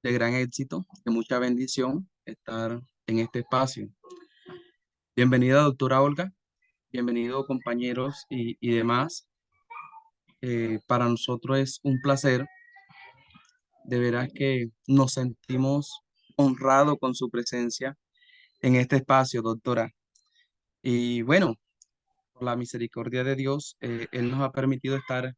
de gran éxito, de mucha bendición estar en este espacio. Bienvenida, doctora Olga, bienvenido compañeros y demás. Para nosotros es un placer, de veras que nos sentimos honrados con su presencia en este espacio, doctora. Y bueno, por la misericordia de Dios, Él nos ha permitido estar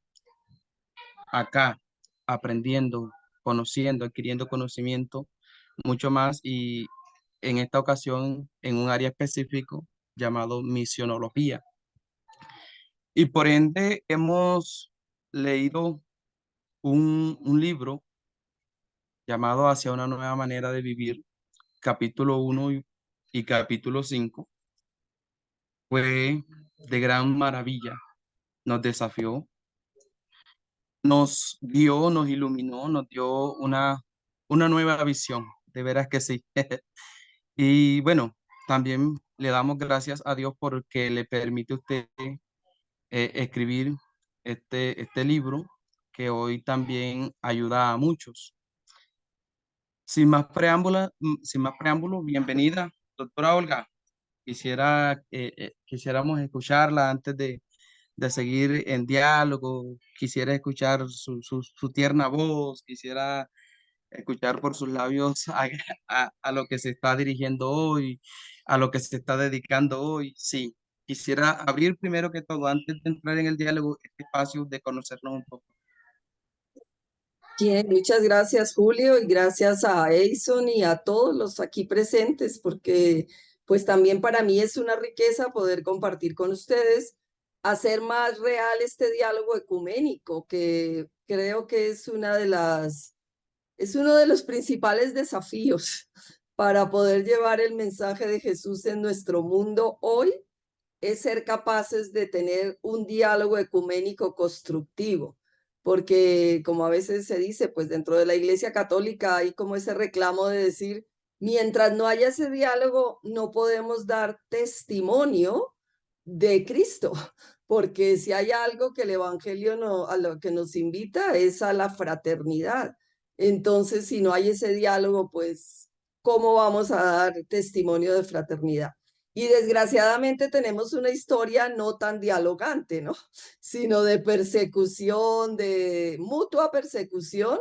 acá aprendiendo, conociendo, adquiriendo conocimiento, mucho más y en esta ocasión en un área específico llamado misionología. Y por ende hemos leído un libro llamado Hacia una nueva manera de vivir, capítulo uno y capítulo 5. Fue de gran maravilla, nos desafió, nos guió, nos iluminó, nos dio una nueva visión, de veras que sí. Y bueno, también le damos gracias a Dios porque le permite a usted escribir este libro que hoy también ayuda a muchos. Sin más preámbulo, bienvenida, doctora Olga. Quisiéramos escucharla antes de seguir en diálogo. Quisiera escuchar su tierna voz, quisiera escuchar por sus labios a lo que se está dirigiendo hoy, a lo que se está dedicando hoy. Sí, quisiera abrir primero que todo, antes de entrar en el diálogo, este espacio de conocernos un poco. Bien, muchas gracias Julio y gracias a Edison y a todos los aquí presentes porque pues también para mí es una riqueza poder compartir con ustedes, hacer más real este diálogo ecuménico que creo que es uno de los principales desafíos para poder llevar el mensaje de Jesús en nuestro mundo hoy, es ser capaces de tener un diálogo ecuménico constructivo, porque como a veces se dice, pues dentro de la Iglesia Católica hay como ese reclamo de decir, mientras no haya ese diálogo, no podemos dar testimonio de Cristo, porque si hay algo que el Evangelio no, a lo que nos invita es a la fraternidad. Entonces, si no hay ese diálogo, pues, ¿cómo vamos a dar testimonio de fraternidad? Y desgraciadamente tenemos una historia no tan dialogante, ¿no? Sino de persecución, de mutua persecución,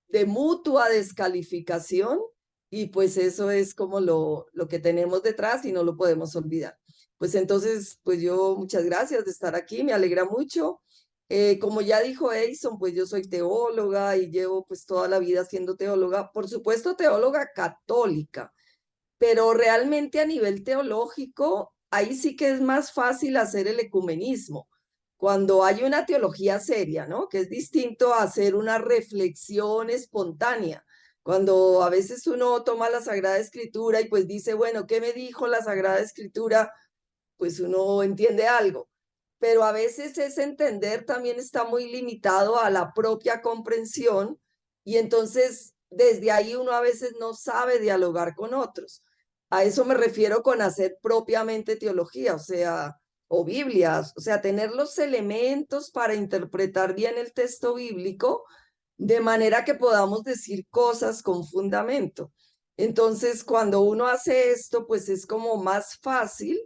de mutua descalificación, y pues eso es como lo que tenemos detrás y no lo podemos olvidar. Pues entonces, pues yo muchas gracias de estar aquí, me alegra mucho. Como ya dijo Edison, pues yo soy teóloga y llevo pues toda la vida siendo teóloga, por supuesto teóloga católica, pero realmente a nivel teológico, ahí sí que es más fácil hacer el ecumenismo, cuando hay una teología seria, ¿no? Que es distinto a hacer una reflexión espontánea. Cuando a veces uno toma la Sagrada Escritura y pues dice, bueno, ¿qué me dijo la Sagrada Escritura? Pues uno entiende algo. Pero a veces ese entender también está muy limitado a la propia comprensión y entonces desde ahí uno a veces no sabe dialogar con otros. A eso me refiero con hacer propiamente teología, o sea, o Biblias, o sea, tener los elementos para interpretar bien el texto bíblico de manera que podamos decir cosas con fundamento. Entonces, cuando uno hace esto, pues es como más fácil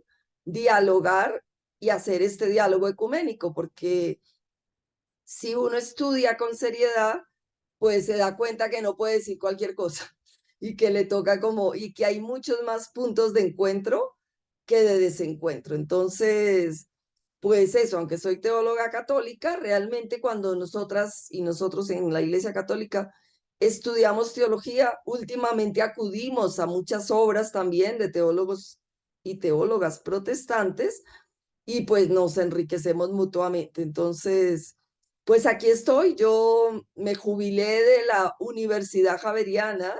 dialogar y hacer este diálogo ecuménico, porque si uno estudia con seriedad, pues se da cuenta que no puede decir cualquier cosa y que le toca como, y que hay muchos más puntos de encuentro que de desencuentro. Entonces, pues eso, aunque soy teóloga católica, realmente cuando nosotras y nosotros en la Iglesia Católica estudiamos teología, últimamente acudimos a muchas obras también de teólogos y teólogas protestantes y pues nos enriquecemos mutuamente. Entonces, pues aquí estoy, yo me jubilé de la Universidad Javeriana.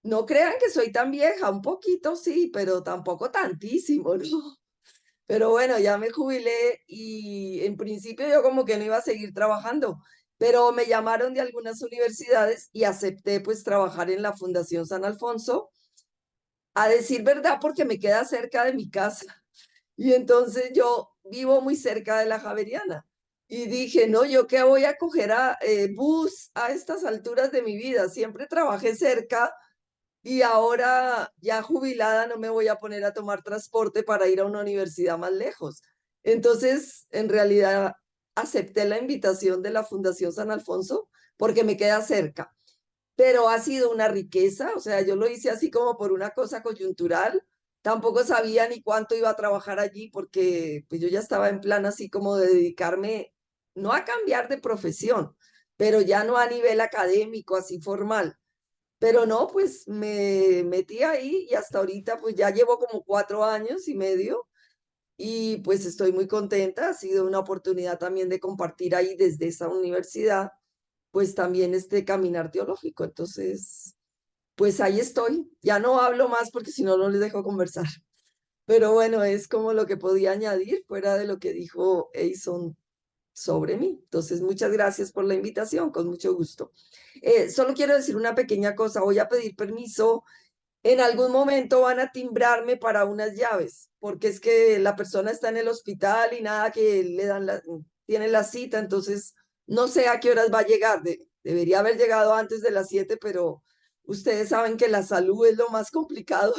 No crean que soy tan vieja, un poquito sí, pero tampoco tantísimo, ¿no? Pero bueno, ya me jubilé y en principio yo como que no iba a seguir trabajando, pero me llamaron de algunas universidades y acepté pues trabajar en la Fundación San Alfonso, a decir verdad porque me queda cerca de mi casa y entonces yo vivo muy cerca de la Javeriana. Y dije, no, ¿yo qué voy a coger bus a estas alturas de mi vida? Siempre trabajé cerca y ahora ya jubilada no me voy a poner a tomar transporte para ir a una universidad más lejos. Entonces, en realidad, acepté la invitación de la Fundación San Alfonso porque me queda cerca, pero ha sido una riqueza, o sea, yo lo hice así como por una cosa coyuntural. Tampoco sabía ni cuánto iba a trabajar allí porque pues yo ya estaba en plan así como de dedicarme, no a cambiar de profesión, pero ya no a nivel académico, así formal. Pero no, pues me metí ahí y hasta ahorita pues ya llevo como 4 años y medio y pues estoy muy contenta. Ha sido una oportunidad también de compartir ahí desde esa universidad, pues también este caminar teológico. Entonces, pues ahí estoy. Ya no hablo más porque si no, no les dejo conversar. Pero bueno, es como lo que podía añadir fuera de lo que dijo Eison sobre mí. Entonces, muchas gracias por la invitación, con mucho gusto. Solo quiero decir una pequeña cosa, voy a pedir permiso. En algún momento van a timbrarme para unas llaves, porque es que la persona está en el hospital y nada que le dan tiene la cita, entonces no sé a qué horas va a llegar. Debería haber llegado antes de las 7, pero ustedes saben que la salud es lo más complicado,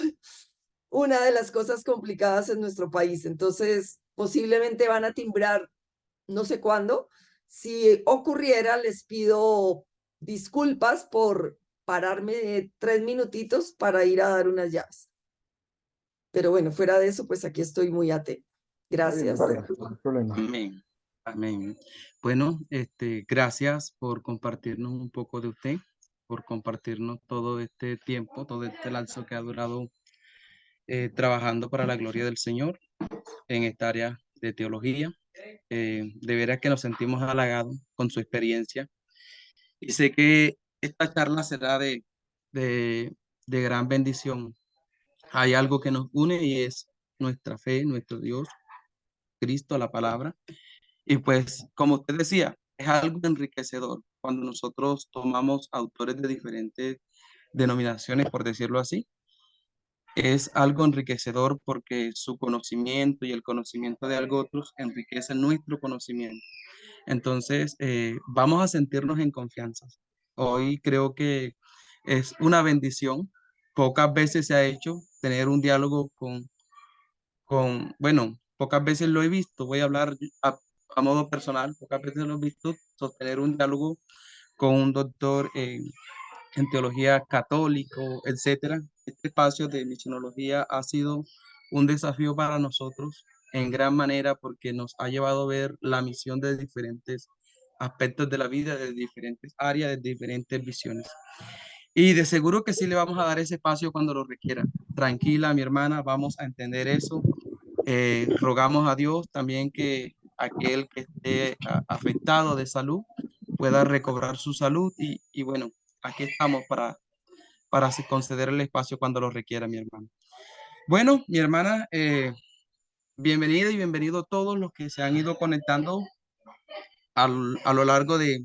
una de las cosas complicadas en nuestro país. Entonces, posiblemente van a timbrar no sé cuándo. Si ocurriera, les pido disculpas por pararme 3 minutitos para ir a dar unas llaves. Pero bueno, fuera de eso, pues aquí estoy muy atenta. Está bien, Gracias. está bien, no hay problema. Amén. Amén. Bueno, gracias por compartirnos un poco de usted, por compartirnos todo este tiempo, todo este lapso que ha durado trabajando para la gloria del Señor en esta área de teología. De veras que nos sentimos halagados con su experiencia y sé que esta charla será de, de gran bendición. Hay algo que nos une y es nuestra fe, nuestro Dios, Cristo, la palabra. Y pues, como usted decía, es algo enriquecedor cuando nosotros tomamos autores de diferentes denominaciones, por decirlo así. Es algo enriquecedor porque su conocimiento y el conocimiento de algo otros enriquece nuestro conocimiento. Entonces, vamos a sentirnos en confianza. Hoy creo que es una bendición. Pocas veces se ha hecho tener un diálogo bueno, pocas veces lo he visto, voy a hablar a modo personal, pocas veces lo he visto sostener un diálogo con un doctor en teología católico, etcétera. Este espacio de misionología ha sido un desafío para nosotros en gran manera porque nos ha llevado a ver la misión de diferentes aspectos de la vida, de diferentes áreas, de diferentes visiones. Y de seguro que sí le vamos a dar ese espacio cuando lo requiera. Tranquila, mi hermana, vamos a entender eso. Rogamos a Dios también que aquel que esté afectado de salud pueda recobrar su salud y bueno, aquí estamos para conceder el espacio cuando lo requiera, mi hermano. Bueno, mi hermana, bienvenida y bienvenido todos los que se han ido conectando a lo largo de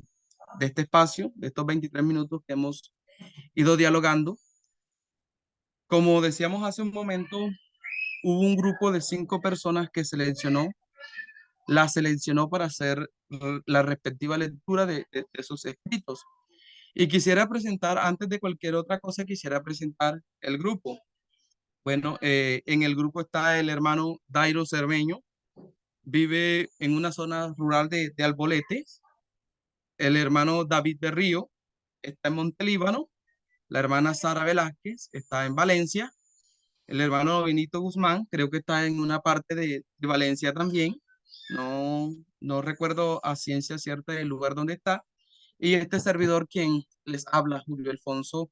este espacio, de estos 23 minutos que hemos ido dialogando. Como decíamos hace un momento, hubo un grupo de 5 personas que la seleccionó para hacer la respectiva lectura de esos escritos. Y quisiera presentar, antes de cualquier otra cosa, quisiera presentar el grupo. Bueno, en el grupo está el hermano Dairo Cermeño, vive en una zona rural de Albolete. El hermano David Berrío está en Montelíbano. La hermana Sara Velázquez está en Valencia. El hermano Benito Guzmán, creo que está en una parte de Valencia también. No, no recuerdo a ciencia cierta el lugar donde está. Y este servidor quien les habla, Julio Alfonso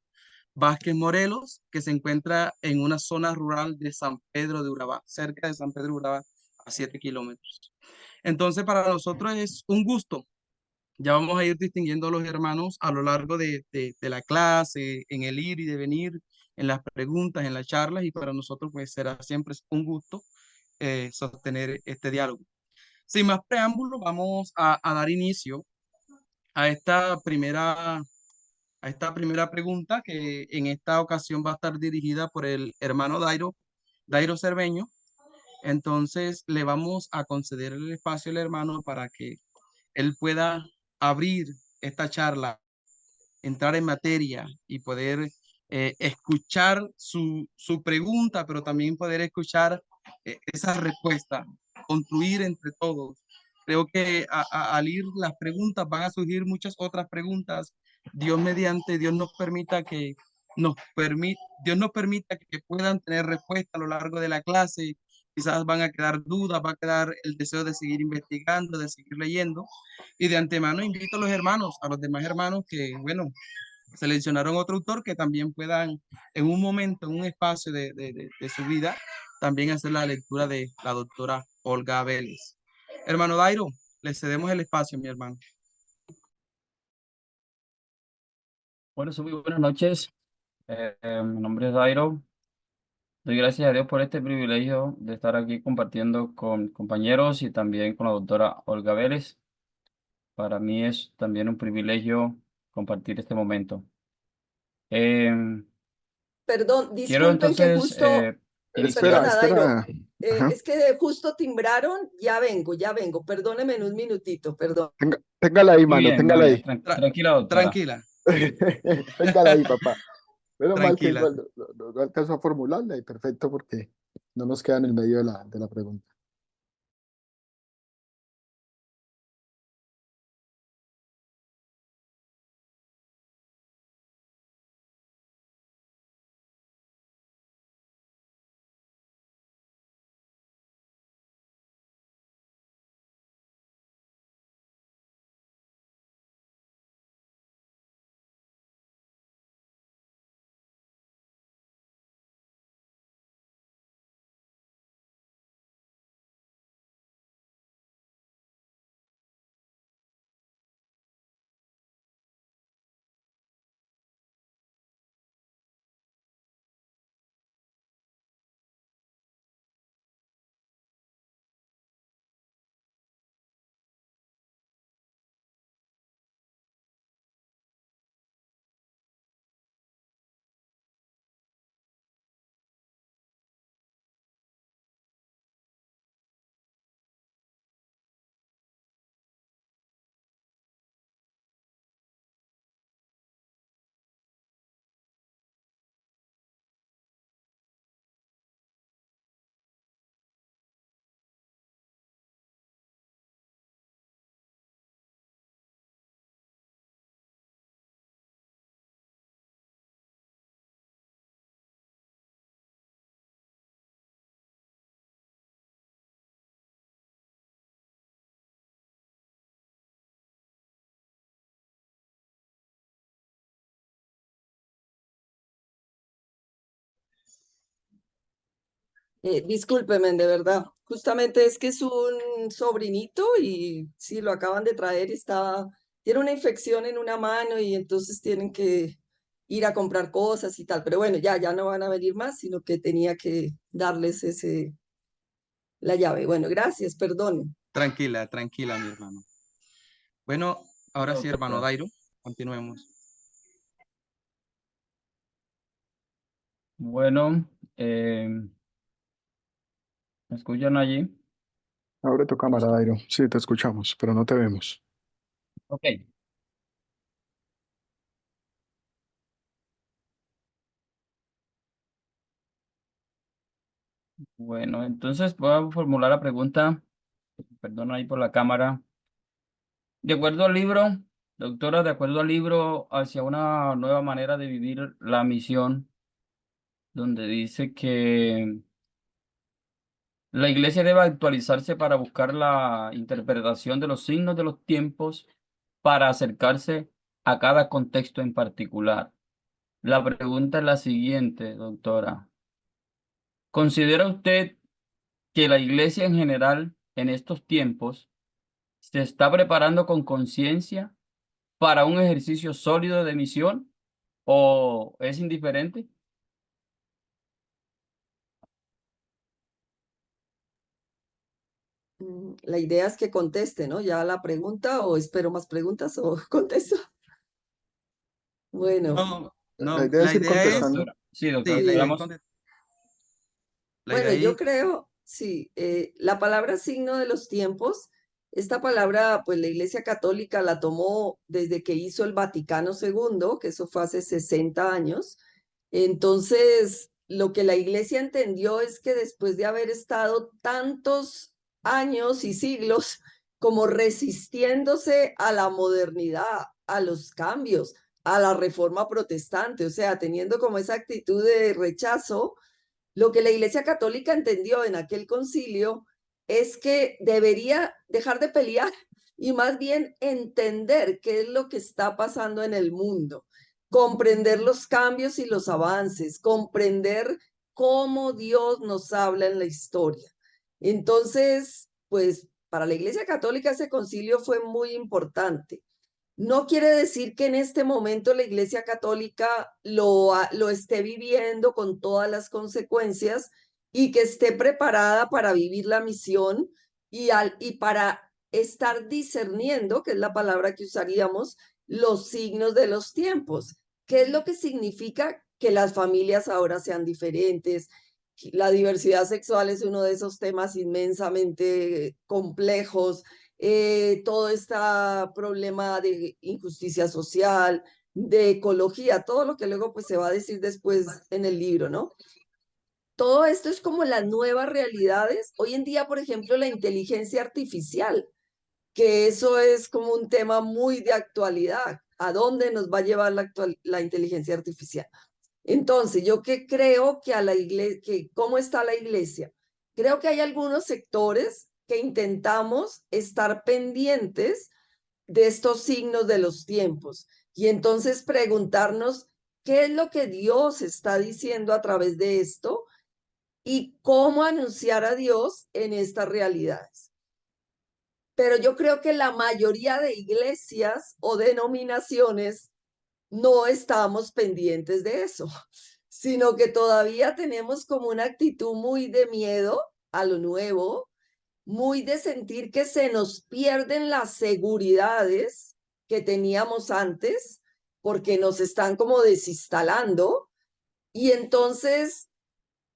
Vázquez Morelos, que se encuentra en una zona rural de San Pedro de Urabá, cerca de San Pedro de Urabá, a 7 kilómetros. Entonces, para nosotros es un gusto. Ya vamos a ir distinguiendo a los hermanos a lo largo de la clase, en el ir y de venir, en las preguntas, en las charlas, y para nosotros pues será siempre un gusto sostener este diálogo. Sin más preámbulo, vamos a dar inicio a esta primera pregunta que en esta ocasión va a estar dirigida por el hermano Dairo Cerveño. Entonces le vamos a conceder el espacio al hermano para que él pueda abrir esta charla, entrar en materia y poder escuchar su pregunta, pero también poder escuchar esa respuesta, construir entre todos. Creo que al ir las preguntas van a surgir muchas otras preguntas. Dios mediante, Dios nos permita que puedan tener respuesta a lo largo de la clase. Quizás van a quedar dudas, va a quedar el deseo de seguir investigando, de seguir leyendo. Y de antemano invito a los hermanos, a los demás hermanos que, bueno, seleccionaron otro autor que también puedan en un momento, en un espacio de su vida, también hacer la lectura de la doctora Olga Vélez. Hermano Dairo, le cedemos el espacio, mi hermano. Bueno, muy buenas noches. Mi nombre es Dairo. Doy gracias a Dios por este privilegio de estar aquí compartiendo con compañeros y también con la doctora Olga Vélez. Para mí es también un privilegio compartir este momento. Em, Perdón, quiero disculpen que entonces justo, iniciar. perdona, Dairo, Espera. Ajá. es que justo timbraron, ya vengo, perdóneme en un minutito, perdón. Téngala ahí, Muy mano, bien, muy téngala bien. ahí. Tranquila, doctora. Tranquila, Téngala ahí, papá. Menos mal que tranquila. igual no alcanzó a formularla y perfecto porque no nos queda en el medio de la pregunta. Discúlpeme, de verdad, justamente es que es un sobrinito y sí, lo acaban de traer y tiene una infección en una mano y entonces tienen que ir a comprar cosas y tal, pero bueno, ya no van a venir más, sino que tenía que darles la llave. Bueno, gracias, perdón. Tranquila, tranquila, mi hermano. Bueno, ahora sí, hermano Doctora. Dairo, continuemos. Bueno, ¿me escuchan allí? Abre tu cámara, Dairo. Sí, te escuchamos, pero no te vemos. Ok. Bueno, entonces voy a formular la pregunta. Perdón ahí por la cámara. De acuerdo al libro, doctora, de acuerdo al libro hacia una nueva manera de vivir la misión, donde dice que la iglesia debe actualizarse para buscar la interpretación de los signos de los tiempos para acercarse a cada contexto en particular. La pregunta es la siguiente, doctora. ¿Considera usted que la iglesia en general en estos tiempos se está preparando con conciencia para un ejercicio sólido de misión o es indiferente? La idea es que conteste, ¿no? Ya la pregunta o espero más preguntas o contesto. Bueno, No, La no, idea la es ir idea Sí, es, contestando. doctora. Sí, doctora. sí, la idea es sí. Esperamos. la Bueno, idea yo es, creo, sí, la palabra signo de los tiempos Esta palabra, pues la Iglesia Católica la tomó desde que hizo el Vaticano II, que eso fue hace 60 años. Entonces, lo que la Iglesia entendió es que después de haber estado tantos años y siglos como resistiéndose a la modernidad, a los cambios, a la reforma protestante, o sea, teniendo como esa actitud de rechazo, lo que la Iglesia Católica entendió en aquel concilio es que debería dejar de pelear y más bien entender qué es lo que está pasando en el mundo, comprender los cambios y los avances, comprender cómo Dios nos habla en la historia. Entonces, pues para la Iglesia Católica ese concilio fue muy importante. No quiere decir que en este momento la Iglesia Católica lo esté viviendo con todas las consecuencias y que esté preparada para vivir la misión y para estar discerniendo, que es la palabra que usaríamos, los signos de los tiempos. ¿Qué es lo que significa que las familias ahora sean diferentes? La diversidad sexual es uno de esos temas inmensamente complejos, todo este problema de injusticia social, de ecología, todo lo que luego pues se va a decir después en el libro, ¿no? Todo esto es como las nuevas realidades. Hoy en día, por ejemplo, la inteligencia artificial, que eso es como un tema muy de actualidad. ¿A dónde nos va a llevar la inteligencia artificial? Entonces, yo que creo que a la iglesia, que cómo está la iglesia, creo que hay algunos sectores que intentamos estar pendientes de estos signos de los tiempos y entonces preguntarnos qué es lo que Dios está diciendo a través de esto y cómo anunciar a Dios en estas realidades. Pero yo creo que la mayoría de iglesias o denominaciones no estamos pendientes de eso, sino que todavía tenemos como una actitud muy de miedo a lo nuevo, muy de sentir que se nos pierden las seguridades que teníamos antes, porque nos están como desinstalando, y entonces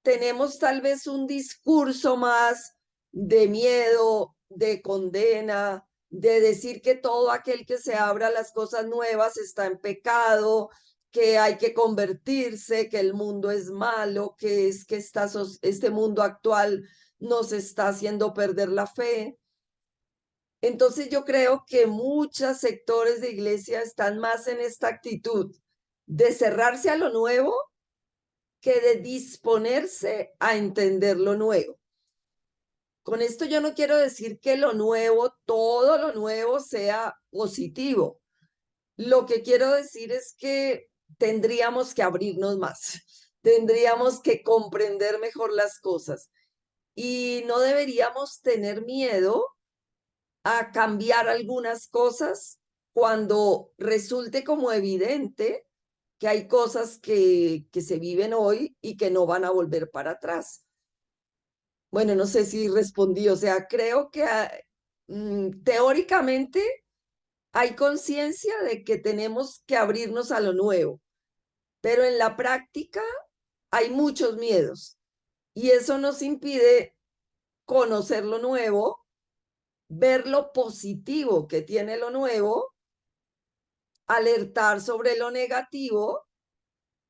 tenemos tal vez un discurso más de miedo, de condena, de decir que todo aquel que se abra a las cosas nuevas está en pecado, que hay que convertirse, que el mundo es malo, que es que este mundo actual nos está haciendo perder la fe. Entonces yo creo que muchos sectores de iglesia están más en esta actitud de cerrarse a lo nuevo que de disponerse a entender lo nuevo. Con esto yo no quiero decir que lo nuevo, todo lo nuevo sea positivo. Lo que quiero decir es que tendríamos que abrirnos más, tendríamos que comprender mejor las cosas y no deberíamos tener miedo a cambiar algunas cosas cuando resulte como evidente que hay cosas que se viven hoy y que no van a volver para atrás. Bueno, no sé si respondí, o sea, creo que teóricamente hay conciencia de que tenemos que abrirnos a lo nuevo, pero en la práctica hay muchos miedos y eso nos impide conocer lo nuevo, ver lo positivo que tiene lo nuevo, alertar sobre lo negativo,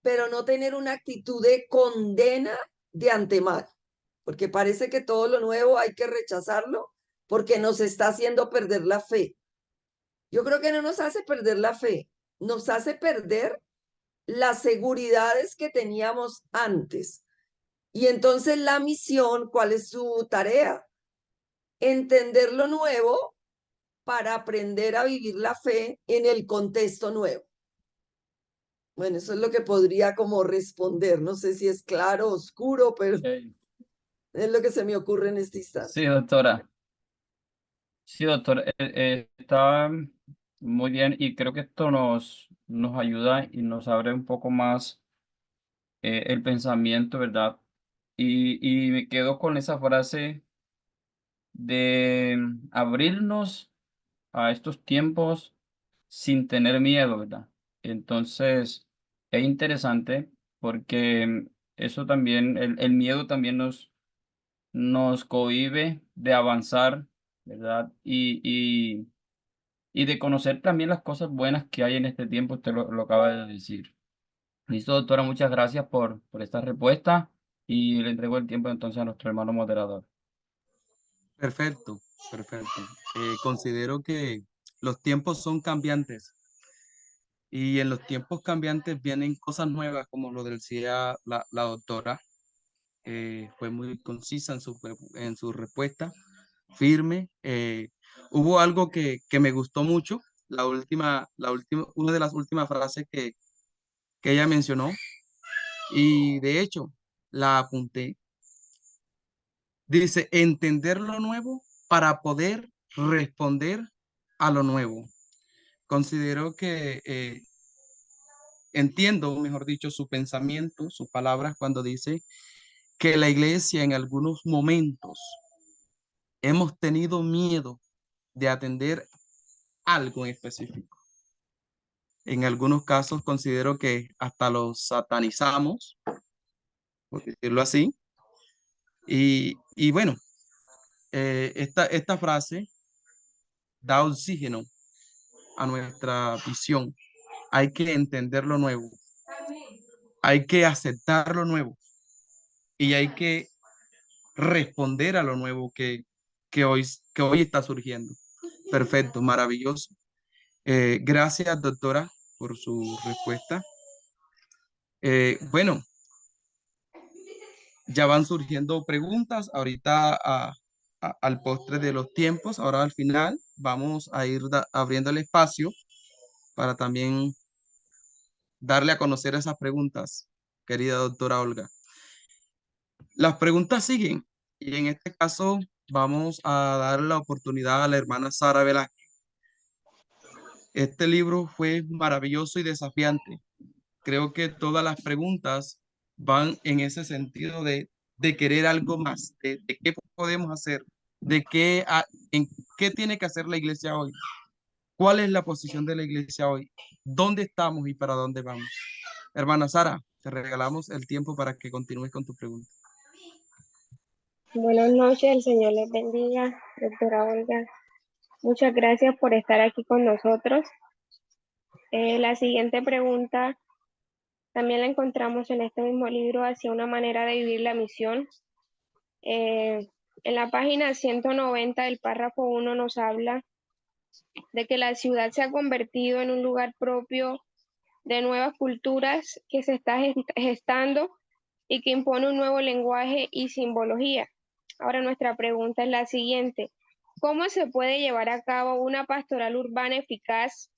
pero no tener una actitud de condena de antemano, porque parece que todo lo nuevo hay que rechazarlo porque nos está haciendo perder la fe. Yo creo que no nos hace perder la fe, nos hace perder las seguridades que teníamos antes. Y entonces la misión, ¿cuál es su tarea? Entender lo nuevo para aprender a vivir la fe en el contexto nuevo. Bueno, eso es lo que podría como responder. No sé si es claro o oscuro, pero Okay. es lo que se me ocurre en este instante. Sí, doctora. Sí, doctor. Está muy bien y creo que esto nos ayuda y nos abre un poco más el pensamiento, ¿verdad? Y me quedo con esa frase de abrirnos a estos tiempos sin tener miedo, ¿verdad? Entonces, es interesante porque eso también, el miedo también nos cohíbe de avanzar ¿verdad? Y de conocer también las cosas buenas que hay en este tiempo, usted lo acaba de decir. Listo, doctora, muchas gracias por esta respuesta y le entrego el tiempo entonces a nuestro hermano moderador. Perfecto, perfecto. Considero que los tiempos son cambiantes y en los tiempos cambiantes vienen cosas nuevas, como lo decía la doctora. Fue muy concisa en su respuesta, firme. Hubo algo que me gustó mucho, una de las últimas frases que ella mencionó, y de hecho la apunté. Dice, entender lo nuevo para poder responder a lo nuevo. Considero que entiendo, mejor dicho, su pensamiento, sus palabras cuando dice que la iglesia en algunos momentos hemos tenido miedo de atender algo en específico. En algunos casos considero que hasta los satanizamos, por decirlo así. Y bueno, esta frase da oxígeno a nuestra visión. Hay que entender lo nuevo, hay que aceptar lo nuevo y hay que responder a lo nuevo que hoy está surgiendo. Perfecto, maravilloso. Gracias, doctora, por su respuesta. Bueno, ya van surgiendo preguntas ahorita al postre de los tiempos. Ahora al final vamos a ir abriendo el espacio para también darle a conocer esas preguntas, querida doctora Olga. Las preguntas siguen y en este caso vamos a dar la oportunidad a la hermana Sara Velázquez. Este libro fue maravilloso y desafiante. Creo que todas las preguntas van en ese sentido de querer algo más, de qué podemos hacer, en qué tiene que hacer la iglesia hoy, cuál es la posición de la iglesia hoy, dónde estamos y para dónde vamos. Hermana Sara, te regalamos el tiempo para que continúes con tu pregunta. Buenas noches, el Señor les bendiga, doctora Olga. Muchas gracias por estar aquí con nosotros. La siguiente pregunta también la encontramos en este mismo libro, Hacia una manera de vivir la misión. En la página 190 del párrafo 1 nos habla de que la ciudad se ha convertido en un lugar propio de nuevas culturas que se está gestando y que impone un nuevo lenguaje y simbología. Ahora nuestra pregunta es la siguiente: ¿cómo se puede llevar a cabo una pastoral urbana eficaz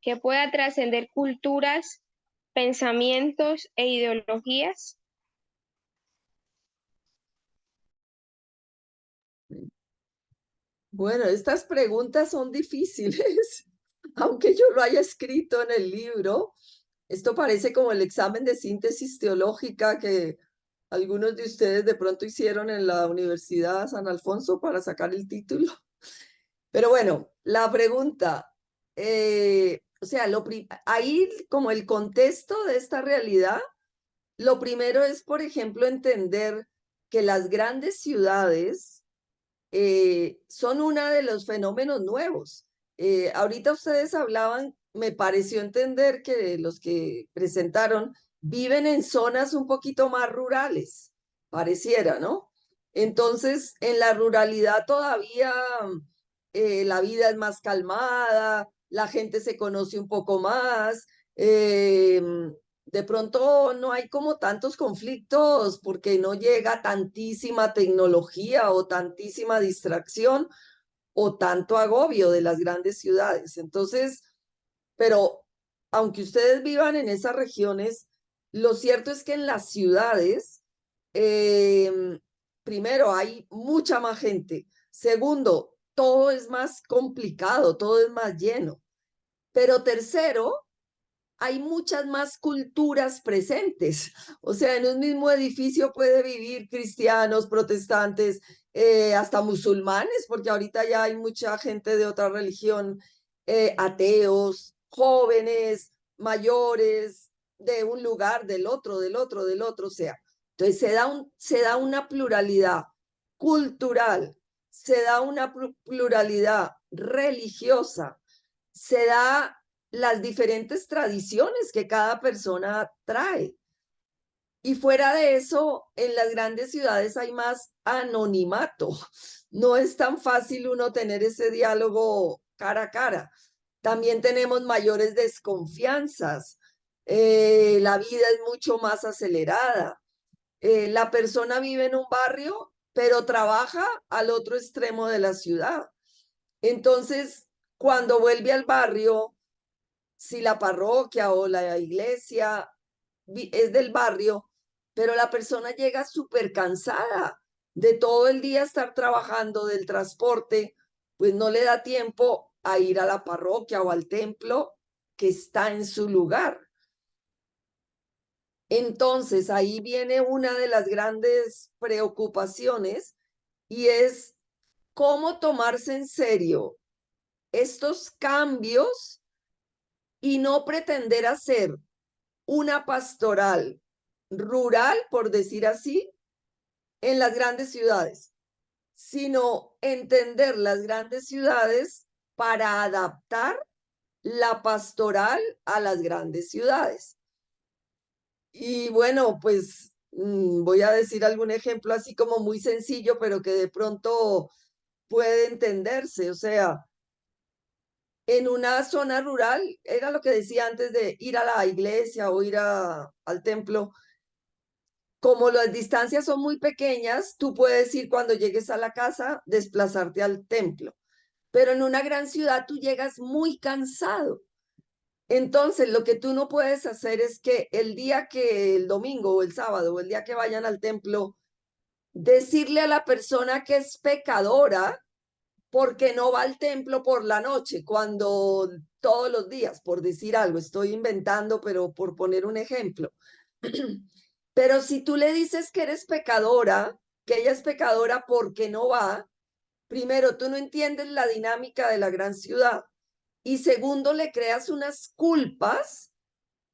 que pueda trascender culturas, pensamientos e ideologías? Bueno, estas preguntas son difíciles, aunque yo lo haya escrito en el libro. Esto parece como el examen de síntesis teológica que algunos de ustedes de pronto hicieron en la Universidad San Alfonso para sacar el título. Pero bueno, la pregunta, o sea, ahí como el contexto de esta realidad, lo primero es, por ejemplo, entender que las grandes ciudades son uno de los fenómenos nuevos. Ahorita ustedes hablaban, me pareció entender que los que presentaron viven en zonas un poquito más rurales, pareciera, ¿no? Entonces, en la ruralidad todavía la vida es más calmada, la gente se conoce un poco más, de pronto no hay como tantos conflictos porque no llega tantísima tecnología o tantísima distracción o tanto agobio de las grandes ciudades. Entonces, pero aunque ustedes vivan en esas regiones, lo cierto es que en las ciudades, primero, hay mucha más gente. Segundo, todo es más complicado, todo es más lleno. Pero tercero, hay muchas más culturas presentes. O sea, en un mismo edificio puede vivir cristianos, protestantes, hasta musulmanes, porque ahorita ya hay mucha gente de otra religión, ateos, jóvenes, mayores, de un lugar, del otro, del otro, del otro. O sea, entonces se da una pluralidad cultural, se da una pluralidad religiosa, se da las diferentes tradiciones que cada persona trae. Y fuera de eso, en las grandes ciudades hay más anonimato. No es tan fácil uno tener ese diálogo cara a cara. También tenemos mayores desconfianzas. La vida es mucho más acelerada. La persona vive en un barrio, pero trabaja al otro extremo de la ciudad. Entonces, cuando vuelve al barrio, si la parroquia o la iglesia es del barrio, pero la persona llega súper cansada de todo el día estar trabajando, del transporte, pues no le da tiempo a ir a la parroquia o al templo que está en su lugar. Entonces, ahí viene una de las grandes preocupaciones y es cómo tomarse en serio estos cambios y no pretender hacer una pastoral rural, por decir así, en las grandes ciudades, sino entender las grandes ciudades para adaptar la pastoral a las grandes ciudades. Y bueno, pues voy a decir algún ejemplo así como muy sencillo, pero que de pronto puede entenderse. O sea, en una zona rural, era lo que decía antes de ir a la iglesia o ir al templo. Como las distancias son muy pequeñas, tú puedes ir cuando llegues a la casa, desplazarte al templo. Pero en una gran ciudad tú llegas muy cansado. Entonces, lo que tú no puedes hacer es que el día que el domingo o el sábado o el día que vayan al templo, decirle a la persona que es pecadora porque no va al templo por la noche, cuando todos los días, por decir algo, estoy inventando, pero por poner un ejemplo. Pero si tú le dices que eres pecadora, que ella es pecadora porque no va, primero, tú no entiendes la dinámica de la gran ciudad. Y segundo, le creas unas culpas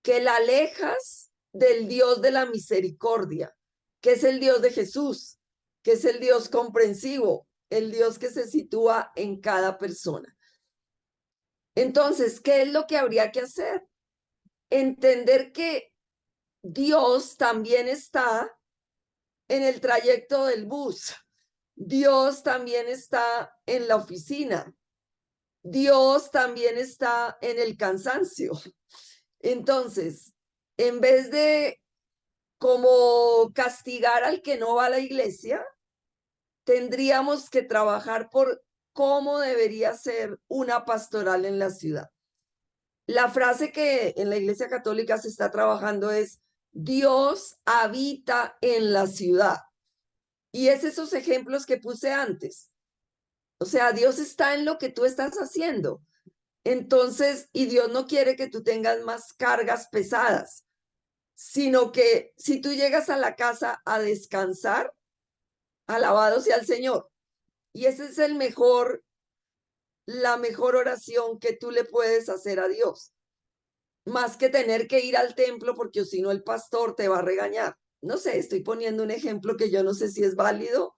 que la alejas del Dios de la misericordia, que es el Dios de Jesús, que es el Dios comprensivo, el Dios que se sitúa en cada persona. Entonces, ¿qué es lo que habría que hacer? Entender que Dios también está en el trayecto del bus. Dios también está en la oficina. Dios también está en el cansancio. Entonces, en vez de como castigar al que no va a la iglesia, tendríamos que trabajar por cómo debería ser una pastoral en la ciudad. La frase que en la Iglesia Católica se está trabajando es: Dios habita en la ciudad. Y es esos ejemplos que puse antes. O sea, Dios está en lo que tú estás haciendo. Entonces, y Dios no quiere que tú tengas más cargas pesadas, sino que si tú llegas a la casa a descansar, alabado sea el Señor. Y ese es la mejor oración que tú le puedes hacer a Dios, más que tener que ir al templo porque si no el pastor te va a regañar. No sé, estoy poniendo un ejemplo que yo no sé si es válido,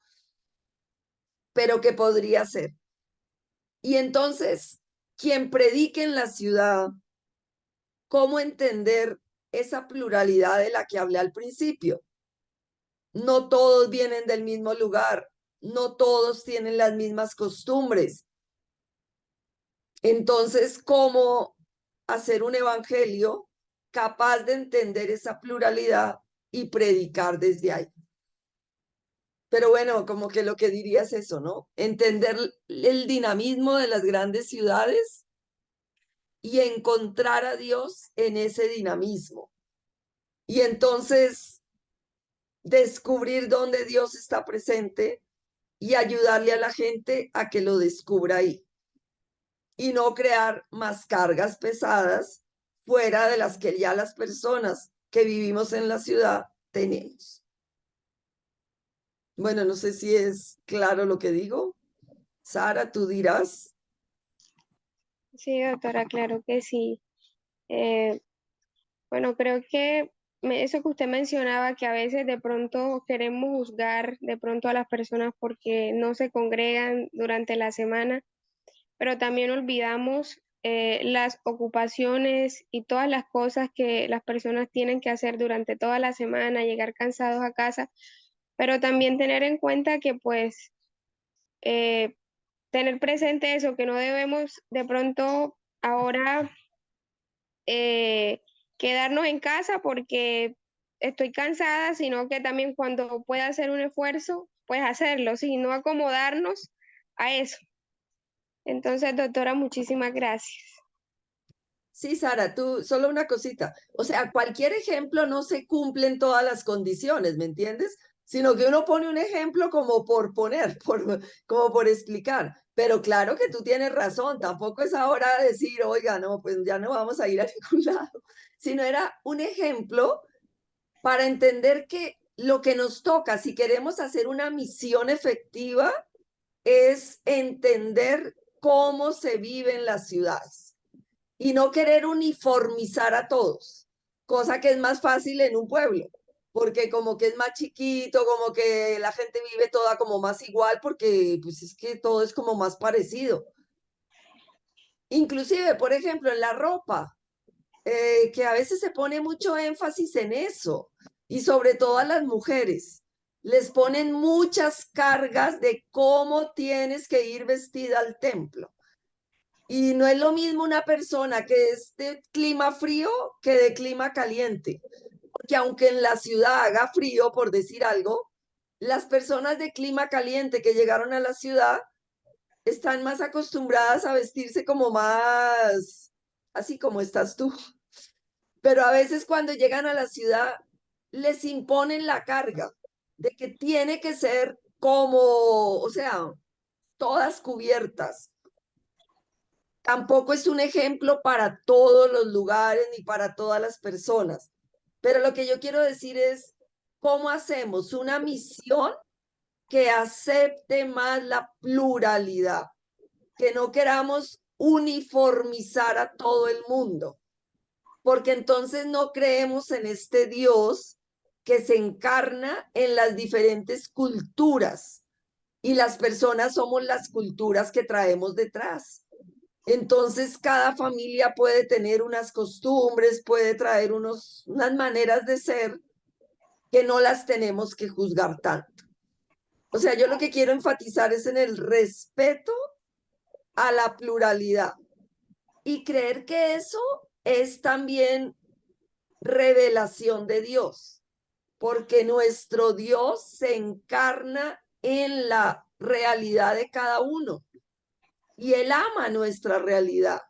pero que podría ser. Y entonces, quien predique en la ciudad, ¿cómo entender esa pluralidad de la que hablé al principio? No todos vienen del mismo lugar, no todos tienen las mismas costumbres. Entonces, ¿cómo hacer un evangelio capaz de entender esa pluralidad y predicar desde ahí? Pero bueno, como que lo que diría es eso, ¿no? Entender el dinamismo de las grandes ciudades y encontrar a Dios en ese dinamismo. Y entonces descubrir dónde Dios está presente y ayudarle a la gente a que lo descubra ahí. Y no crear más cargas pesadas fuera de las que ya las personas que vivimos en la ciudad tenemos. Bueno, no sé si es claro lo que digo. Sara, tú dirás. Sí, doctora, claro que sí. Bueno, creo que eso que usted mencionaba, que a veces de pronto queremos juzgar de pronto a las personas porque no se congregan durante la semana, pero también olvidamos las ocupaciones y todas las cosas que las personas tienen que hacer durante toda la semana, llegar cansados a casa, pero también tener en cuenta que pues eh, tener presente eso, que no debemos de pronto ahora eh, quedarnos en casa porque estoy cansada, sino que también cuando pueda hacer un esfuerzo, pues hacerlo, sí, no acomodarnos a eso. Entonces, doctora, muchísimas gracias. Sí, Sara, tú, solo una cosita. O sea, cualquier ejemplo no se cumple en todas las condiciones, ¿me entiendes? Sino que uno pone un ejemplo como por poner, como por explicar. Pero claro que tú tienes razón, tampoco es ahora decir, oiga, no, pues ya no vamos a ir a ningún lado, sino era un ejemplo para entender que lo que nos toca, si queremos hacer una misión efectiva, es entender cómo se vive en las ciudades y no querer uniformizar a todos, cosa que es más fácil en un pueblo, porque como que es más chiquito, como que la gente vive toda como más igual, porque pues es que todo es como más parecido. Inclusive, por ejemplo, en la ropa, que a veces se pone mucho énfasis en eso, y sobre todo a las mujeres. Les ponen muchas cargas de cómo tienes que ir vestida al templo. Y no es lo mismo una persona que es de clima frío que de clima caliente. Porque aunque en la ciudad haga frío, por decir algo, las personas de clima caliente que llegaron a la ciudad están más acostumbradas a vestirse como más, así como estás tú. Pero a veces cuando llegan a la ciudad les imponen la carga de que tiene que ser como, o sea, todas cubiertas. Tampoco es un ejemplo para todos los lugares ni para todas las personas. Pero lo que yo quiero decir es cómo hacemos una misión que acepte más la pluralidad, que no queramos uniformizar a todo el mundo, porque entonces no creemos en este Dios que se encarna en las diferentes culturas y las personas somos las culturas que traemos detrás. Entonces, cada familia puede tener unas costumbres, puede traer unas maneras de ser que no las tenemos que juzgar tanto. O sea, yo lo que quiero enfatizar es en el respeto a la pluralidad y creer que eso es también revelación de Dios, porque nuestro Dios se encarna en la realidad de cada uno y Él ama nuestra realidad.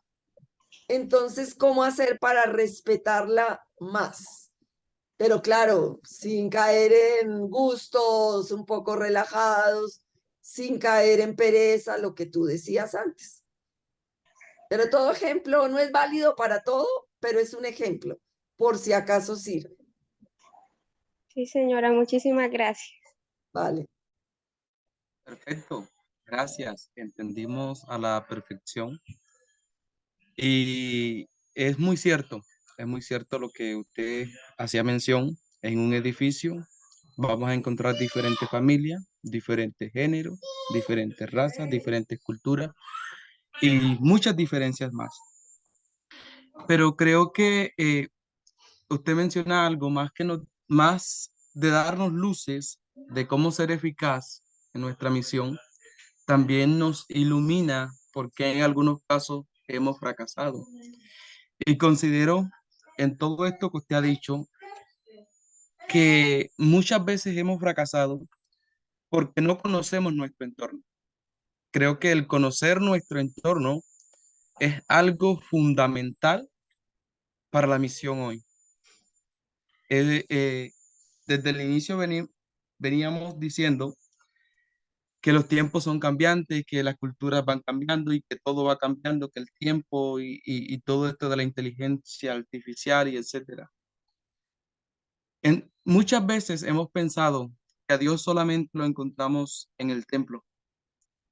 Entonces, ¿cómo hacer para respetarla más? Pero claro, sin caer en gustos un poco relajados, sin caer en pereza, lo que tú decías antes. Pero todo ejemplo no es válido para todo, pero es un ejemplo, por si acaso sirve. Sí, señora, muchísimas gracias. Vale. Perfecto, gracias. Entendimos a la perfección. Y es muy cierto lo que usted hacía mención. En un edificio vamos a encontrar diferentes familias, diferentes géneros, diferentes razas, diferentes culturas y muchas diferencias más. Pero creo que usted menciona algo más que más de darnos luces de cómo ser eficaz en nuestra misión, también nos ilumina porque en algunos casos hemos fracasado. Y considero en todo esto que usted ha dicho que muchas veces hemos fracasado porque no conocemos nuestro entorno. Creo que el conocer nuestro entorno es algo fundamental para la misión hoy. Eh, eh, Desde el inicio veníamos diciendo que los tiempos son cambiantes, que las culturas van cambiando y que todo va cambiando, que el tiempo y todo esto de la inteligencia artificial y etcétera. Muchas veces hemos pensado que a Dios solamente lo encontramos en el templo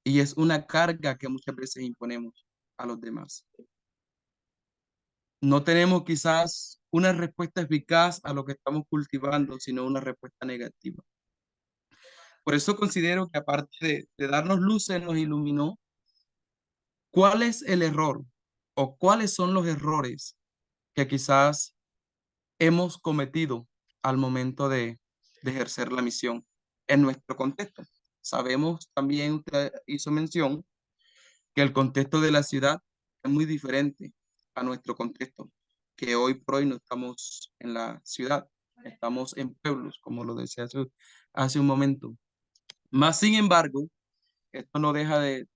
y es una carga que muchas veces imponemos a los demás. no tenemos quizás una respuesta eficaz a lo que estamos cultivando, sino una respuesta negativa. Por eso considero que aparte de darnos luz, Él nos iluminó. ¿Cuál es el error o cuáles son los errores que quizás hemos cometido al momento de ejercer la misión en nuestro contexto? Sabemos también, usted hizo mención, que el contexto de la ciudad es muy diferente a nuestro contexto, que hoy por hoy no estamos en la ciudad, estamos en pueblos, como lo decía hace un momento. Más sin embargo, esto no deja de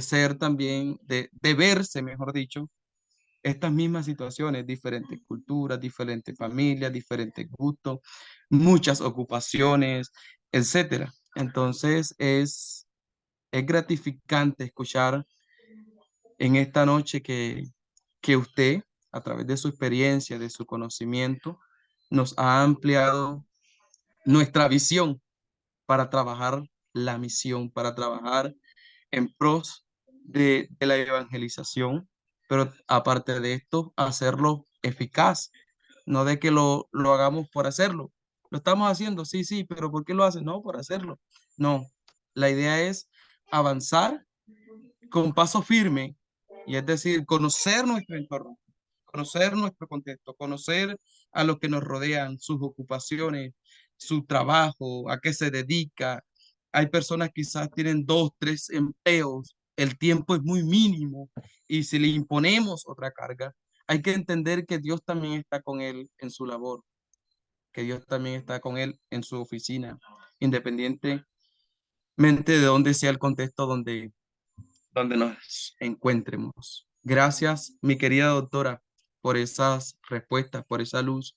ser también, de verse, mejor dicho, estas mismas situaciones, diferentes culturas, diferentes familias, diferentes gustos, muchas ocupaciones, etcétera. Entonces es gratificante escuchar en esta noche que usted, a través de su experiencia, de su conocimiento, nos ha ampliado nuestra visión para trabajar la misión, para trabajar en pros de la evangelización, pero aparte de esto, hacerlo eficaz, no de que lo hagamos por hacerlo. Lo estamos haciendo, sí, sí, pero ¿por qué lo hacen? No, por hacerlo. No, la idea es avanzar con paso firme, y es decir, conocer nuestro entorno, conocer nuestro contexto, conocer a los que nos rodean, sus ocupaciones, su trabajo, a qué se dedica. Hay personas que quizás tienen 2, 3 empleos, el tiempo es muy mínimo y si le imponemos otra carga, hay que entender que Dios también está con él en su labor, que Dios también está con él en su oficina, independientemente de dónde sea el contexto donde nos encuentremos. Gracias, mi querida doctora, por esas respuestas, por esa luz.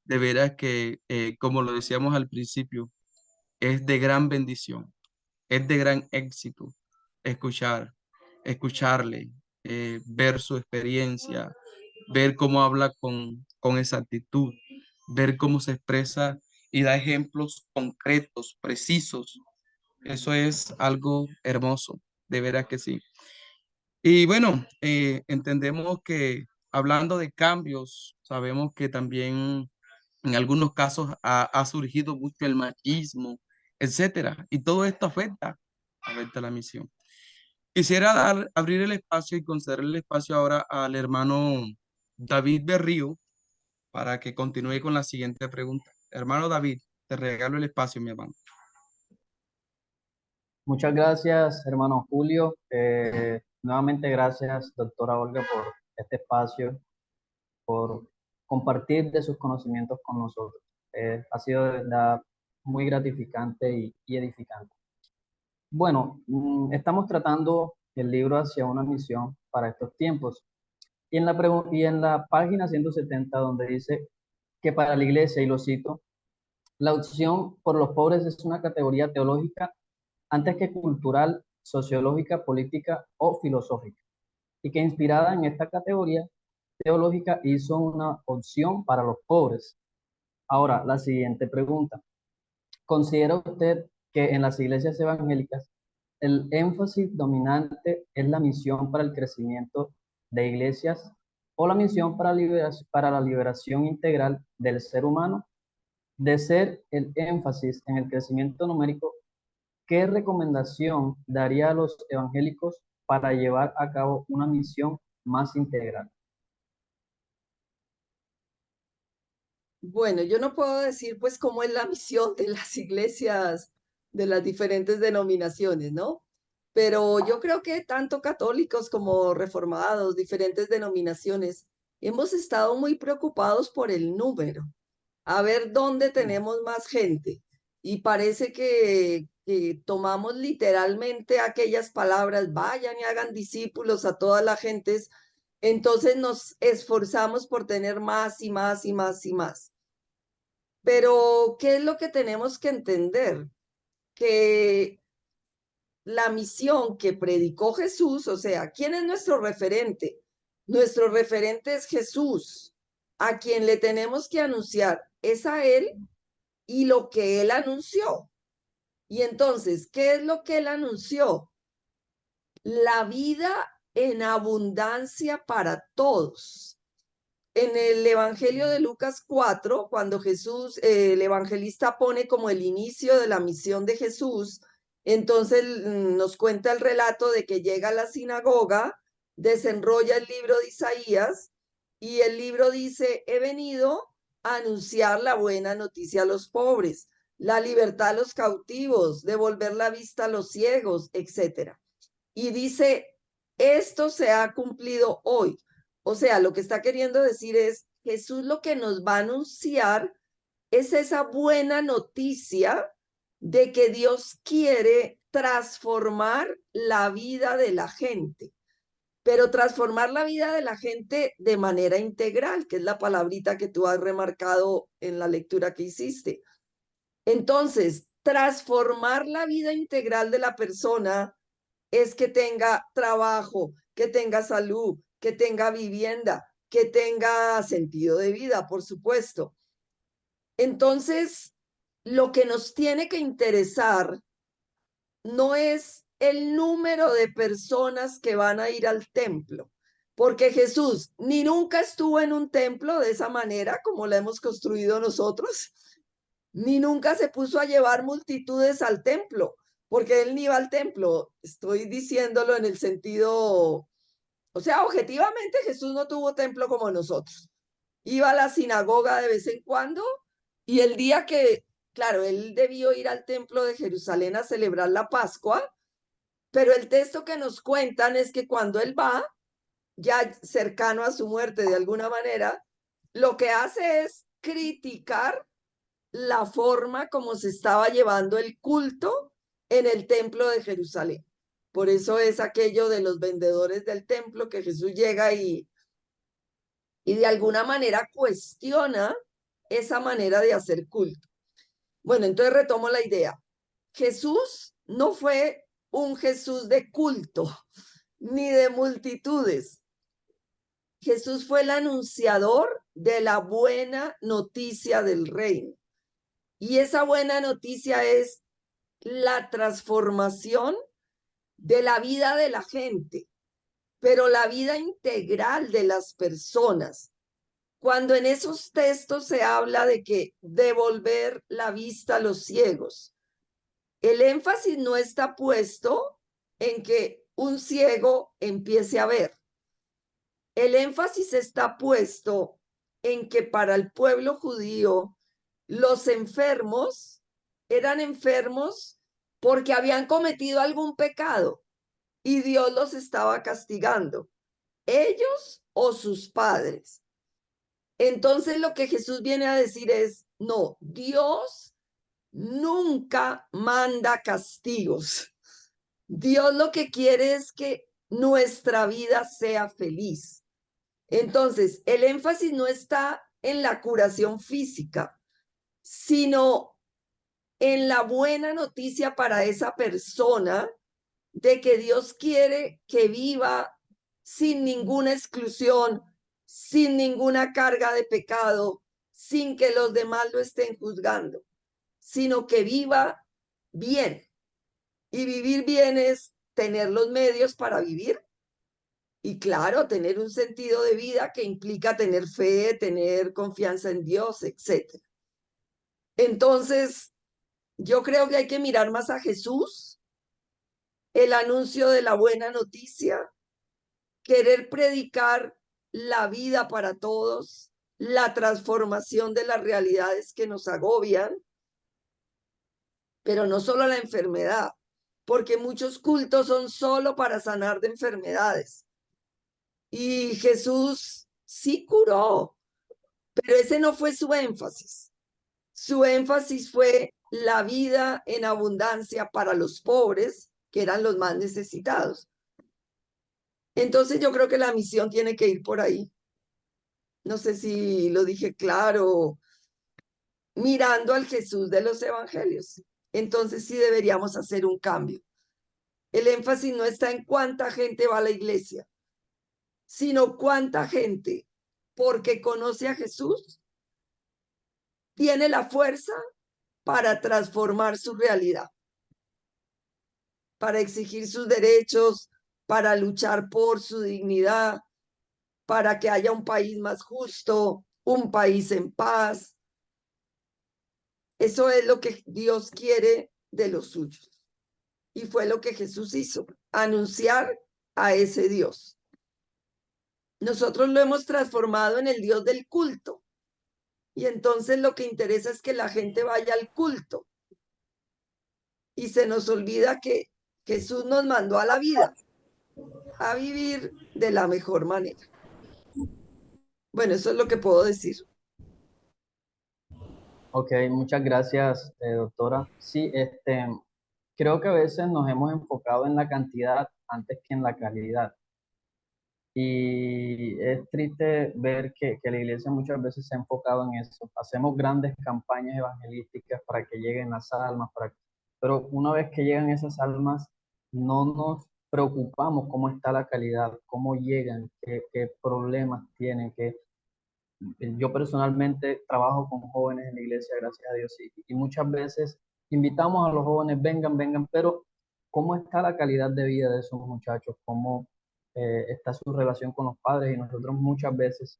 De veras que, como lo decíamos al principio, es de gran bendición, es de gran éxito escucharle, ver su experiencia, ver cómo habla con exactitud, ver cómo se expresa y da ejemplos concretos, precisos. Eso es algo hermoso, de veras que sí. Y bueno, entendemos que hablando de cambios, sabemos que también en algunos casos ha surgido mucho el machismo, etcétera, y todo esto afecta la misión. Quisiera abrir el espacio y conceder el espacio ahora al hermano David Berrío para que continúe con la siguiente pregunta. Hermano David, te regalo el espacio, mi hermano. Muchas gracias, hermano Julio. Nuevamente gracias, doctora Olga, por este espacio, por compartir de sus conocimientos con nosotros. Ha sido de verdad muy gratificante y edificante. Bueno, estamos tratando el libro Hacia una misión para estos tiempos. Y en la página 170, donde dice que para la iglesia, y lo cito, la opción por los pobres es una categoría teológica antes que cultural, sociológica, política o filosófica, y que inspirada en esta categoría teológica hizo una opción para los pobres. Ahora, la siguiente pregunta. ¿Considera usted que en las iglesias evangélicas el énfasis dominante es la misión para el crecimiento de iglesias o la misión para la liberación integral del ser humano? De ser el énfasis en el crecimiento numérico, ¿qué recomendación daría a los evangélicos para llevar a cabo una misión más integral? Bueno, yo no puedo decir pues cómo es la misión de las iglesias de las diferentes denominaciones, ¿no? Pero yo creo que tanto católicos como reformados, diferentes denominaciones, hemos estado muy preocupados por el número, a ver dónde tenemos más gente. Y parece que tomamos literalmente aquellas palabras, vayan y hagan discípulos a todas las gentes, entonces nos esforzamos por tener más y más y más y más. Pero, ¿qué es lo que tenemos que entender? Que la misión que predicó Jesús, o sea, ¿quién es nuestro referente? Nuestro referente es Jesús, a quien le tenemos que anunciar es a Él y lo que Él anunció. Y entonces, ¿qué es lo que Él anunció? La vida en abundancia para todos. en el Evangelio de Lucas 4, cuando Jesús, el evangelista pone como el inicio de la misión de Jesús, entonces nos cuenta el relato de que llega a la sinagoga, desenrolla el libro de Isaías y el libro dice, he venido a anunciar la buena noticia a los pobres, la libertad a los cautivos, devolver la vista a los ciegos, etc. Y dice, esto se ha cumplido hoy. O sea, lo que está queriendo decir es, Jesús lo que nos va a anunciar es esa buena noticia de que Dios quiere transformar la vida de la gente, pero transformar la vida de la gente de manera integral, que es la palabrita que tú has remarcado en la lectura que hiciste. Entonces, transformar la vida integral de la persona es que tenga trabajo, que tenga salud, que tenga vivienda, que tenga sentido de vida, por supuesto. Entonces, lo que nos tiene que interesar no es el número de personas que van a ir al templo, porque Jesús ni nunca estuvo en un templo de esa manera como la hemos construido nosotros, ni nunca se puso a llevar multitudes al templo, porque él ni iba al templo. Estoy diciéndolo en el sentido, o sea, objetivamente Jesús no tuvo templo como nosotros. Iba a la sinagoga de vez en cuando y el día que, claro, él debió ir al templo de Jerusalén a celebrar la Pascua, pero el texto que nos cuentan es que cuando él va, ya cercano a su muerte de alguna manera, lo que hace es criticar la forma como se estaba llevando el culto en el templo de Jerusalén. Por eso es aquello de los vendedores del templo que Jesús llega y de alguna manera cuestiona esa manera de hacer culto. Bueno, entonces retomo la idea. Jesús no fue un Jesús de culto ni de multitudes. Jesús fue el anunciador de la buena noticia del reino. Y esa buena noticia es la transformación de la vida de la gente, pero la vida integral de las personas. Cuando en esos textos se habla de que devolver la vista a los ciegos, el énfasis no está puesto en que un ciego empiece a ver. El énfasis está puesto en que para el pueblo judío los enfermos eran enfermos porque habían cometido algún pecado y Dios los estaba castigando, ellos o sus padres. Entonces lo que Jesús viene a decir es, no, Dios nunca manda castigos. Dios lo que quiere es que nuestra vida sea feliz. Entonces, el énfasis no está en la curación física, sino en la buena noticia para esa persona de que Dios quiere que viva sin ninguna exclusión, sin ninguna carga de pecado, sin que los demás lo estén juzgando, sino que viva bien. Y vivir bien es tener los medios para vivir y, claro, tener un sentido de vida que implica tener fe, tener confianza en Dios, etc. Entonces, yo creo que hay que mirar más a Jesús, el anuncio de la buena noticia, querer predicar la vida para todos, la transformación de las realidades que nos agobian, pero no solo la enfermedad, porque muchos cultos son solo para sanar de enfermedades. Y Jesús sí curó, pero ese no fue su énfasis. Su énfasis fue la vida en abundancia para los pobres, que eran los más necesitados. Entonces yo creo que la misión tiene que ir por ahí. No sé si lo dije claro, mirando al Jesús de los evangelios. Entonces sí deberíamos hacer un cambio. El énfasis no está en cuánta gente va a la iglesia, sino cuánta gente, porque conoce a Jesús, tiene la fuerza para transformar su realidad, para exigir sus derechos, para luchar por su dignidad, para que haya un país más justo, un país en paz. Eso es lo que Dios quiere de los suyos. Y fue lo que Jesús hizo, anunciar a ese Dios. Nosotros lo hemos transformado en el Dios del culto. Y entonces lo que interesa es que la gente vaya al culto. Y se nos olvida que Jesús nos mandó a la vida, a vivir de la mejor manera. Bueno, eso es lo que puedo decir. Ok, muchas gracias, doctora. Sí, creo que a veces nos hemos enfocado en la cantidad antes que en la calidad. Y es triste ver que la iglesia muchas veces se ha enfocado en eso. Hacemos grandes campañas evangelísticas para que lleguen las almas, pero una vez que llegan esas almas, no nos preocupamos cómo está la calidad, cómo llegan, qué problemas tienen, yo personalmente trabajo con jóvenes en la iglesia, gracias a Dios, y muchas veces invitamos a los jóvenes, vengan, vengan, pero ¿cómo está la calidad de vida de esos muchachos? ¿Cómo está su relación con los padres? Y nosotros muchas veces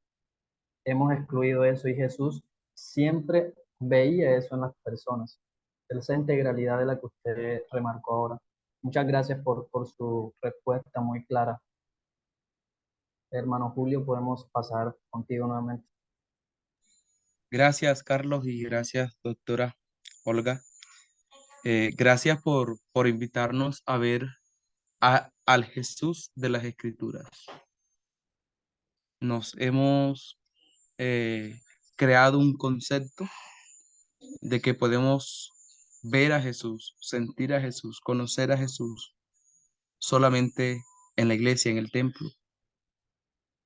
hemos excluido eso y Jesús siempre veía eso en las personas, esa integralidad de la que usted remarcó ahora. Muchas gracias por su respuesta muy clara. Hermano Julio, podemos pasar contigo nuevamente. Gracias, Carlos, y gracias, doctora Olga. Gracias por invitarnos a ver al Jesús de las Escrituras. Nos hemos creado un concepto de que podemos ver a Jesús, sentir a Jesús, conocer a Jesús solamente en la iglesia, en el templo.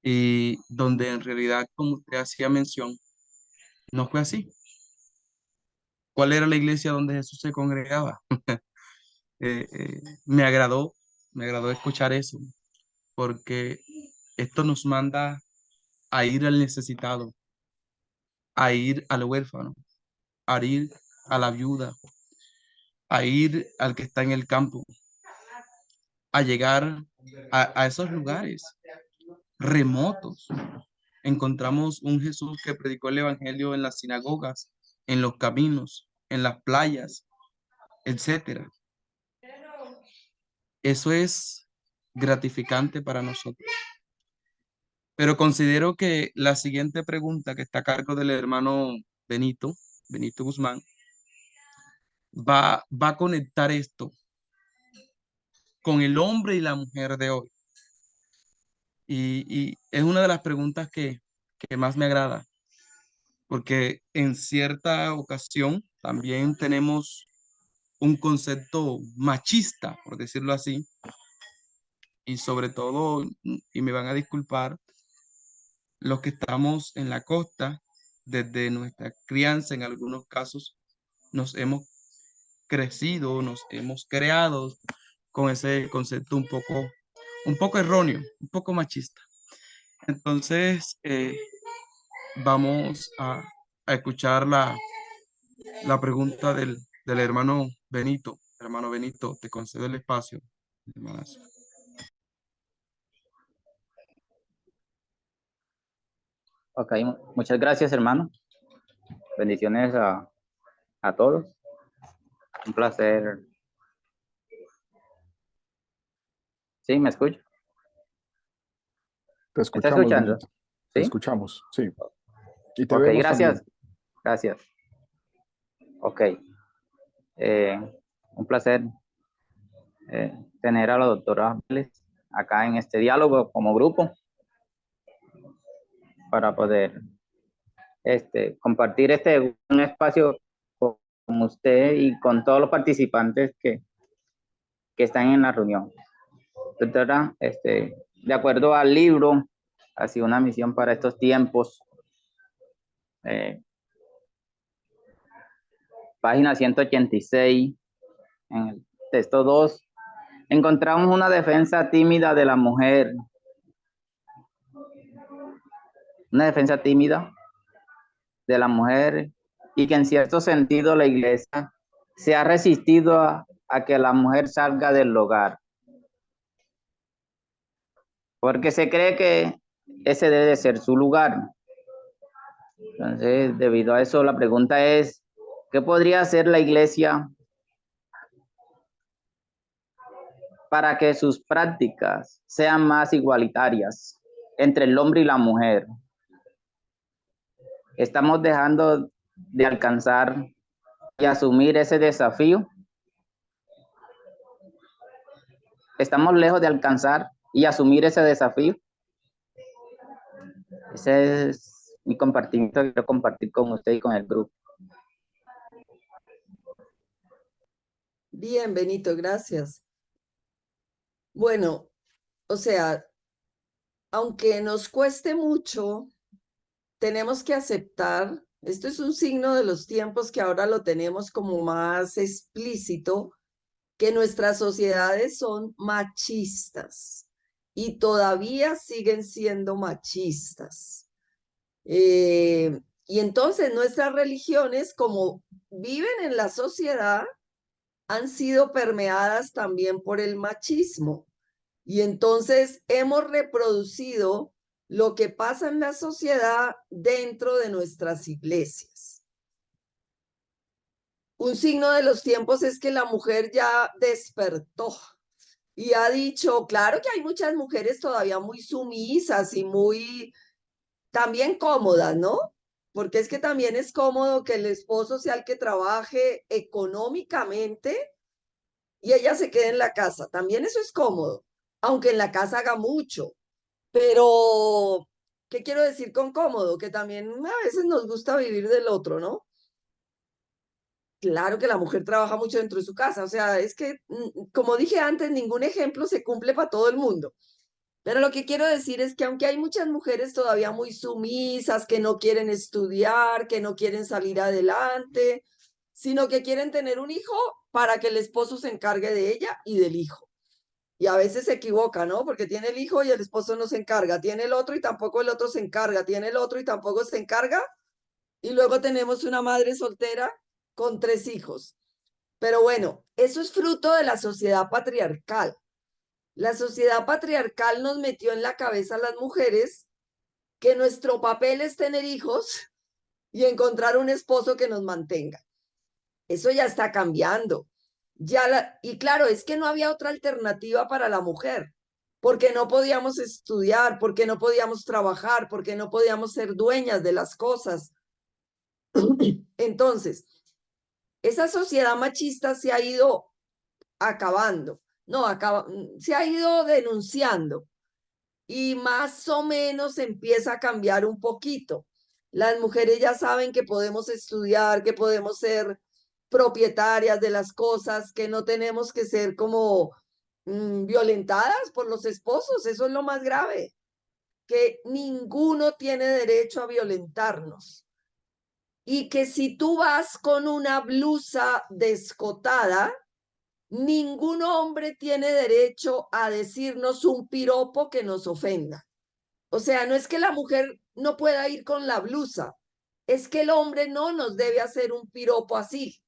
Y donde en realidad, como usted hacía mención, no fue así. ¿Cuál era la iglesia donde Jesús se congregaba? Eh, eh, me agradó, me agradó escuchar eso, porque esto nos manda a ir al necesitado, a ir al huérfano, a ir a la viuda, a ir al que está en el campo, a llegar a esos lugares remotos. Encontramos un Jesús que predicó el evangelio en las sinagogas, en los caminos, en las playas, etcétera. Eso es gratificante para nosotros. Pero considero que la siguiente pregunta que está a cargo del hermano Benito Guzmán, va a conectar esto con el hombre y la mujer de hoy. Y es una de las preguntas que más me agrada, porque en cierta ocasión también tenemos un concepto machista, por decirlo así, y sobre todo, y me van a disculpar, los que estamos en la costa, desde nuestra crianza en algunos casos, nos hemos crecido, nos hemos creado con ese concepto un poco erróneo, un poco machista. Entonces, vamos a escuchar la pregunta del hermano Benito. Hermano Benito, te concedo el espacio. Hermanazo. Ok, muchas gracias, hermano. Bendiciones a todos. Un placer. ¿Sí? ¿Me escucha? Te ¿Me está escuchamos, escuchando? Benito. Te ¿Sí? escuchamos, sí. Y te Ok, vemos gracias. también. Gracias. Ok. Un placer tener a la doctora Vélez acá en este diálogo como grupo para poder compartir un espacio con usted y con todos los participantes que están en la reunión. Doctora, de acuerdo al libro, ha sido una misión para estos tiempos. Página 186, en el texto 2, encontramos una defensa tímida de la mujer. Una defensa tímida de la mujer y que en cierto sentido la iglesia se ha resistido a que la mujer salga del hogar. Porque se cree que ese debe de ser su lugar. Entonces, debido a eso, la pregunta es, ¿qué podría hacer la iglesia para que sus prácticas sean más igualitarias entre el hombre y la mujer? ¿Estamos dejando de alcanzar y asumir ese desafío? ¿Estamos lejos de alcanzar y asumir ese desafío? Ese es mi compartimiento que quiero compartir con usted y con el grupo. Bien, Benito, gracias. Bueno, o sea, aunque nos cueste mucho, tenemos que aceptar, esto es un signo de los tiempos que ahora lo tenemos como más explícito, que nuestras sociedades son machistas y todavía siguen siendo machistas. Y entonces nuestras religiones, como viven en la sociedad, han sido permeadas también por el machismo. Y entonces hemos reproducido lo que pasa en la sociedad dentro de nuestras iglesias. Un signo de los tiempos es que la mujer ya despertó y ha dicho, claro que hay muchas mujeres todavía muy sumisas y muy también cómodas, ¿no? Porque es que también es cómodo que el esposo sea el que trabaje económicamente y ella se quede en la casa. También eso es cómodo, aunque en la casa haga mucho. Pero, ¿qué quiero decir con cómodo? Que también a veces nos gusta vivir del otro, ¿no? Claro que la mujer trabaja mucho dentro de su casa, o sea, es que, como dije antes, ningún ejemplo se cumple para todo el mundo. Pero lo que quiero decir es que aunque hay muchas mujeres todavía muy sumisas, que no quieren estudiar, que no quieren salir adelante, sino que quieren tener un hijo para que el esposo se encargue de ella y del hijo. Y a veces se equivoca, ¿no? Porque tiene el hijo y el esposo no se encarga, tiene el otro y tampoco el otro se encarga, tiene el otro y tampoco se encarga, y luego tenemos una madre soltera con 3 hijos. Pero bueno, eso es fruto de la sociedad patriarcal. La sociedad patriarcal nos metió en la cabeza a las mujeres que nuestro papel es tener hijos y encontrar un esposo que nos mantenga. Eso ya está cambiando. Y claro, es que no había otra alternativa para la mujer, porque no podíamos estudiar, porque no podíamos trabajar, porque no podíamos ser dueñas de las cosas. Entonces, esa sociedad machista se ha ido acabando, no, se ha ido denunciando y más o menos empieza a cambiar un poquito. Las mujeres ya saben que podemos estudiar, que podemos ser propietarias de las cosas, que no tenemos que ser como violentadas por los esposos. Eso es lo más grave, que ninguno tiene derecho a violentarnos. Y que si tú vas con una blusa descotada, ningún hombre tiene derecho a decirnos un piropo que nos ofenda. O sea, no es que la mujer no pueda ir con la blusa, es que el hombre no nos debe hacer un piropo así.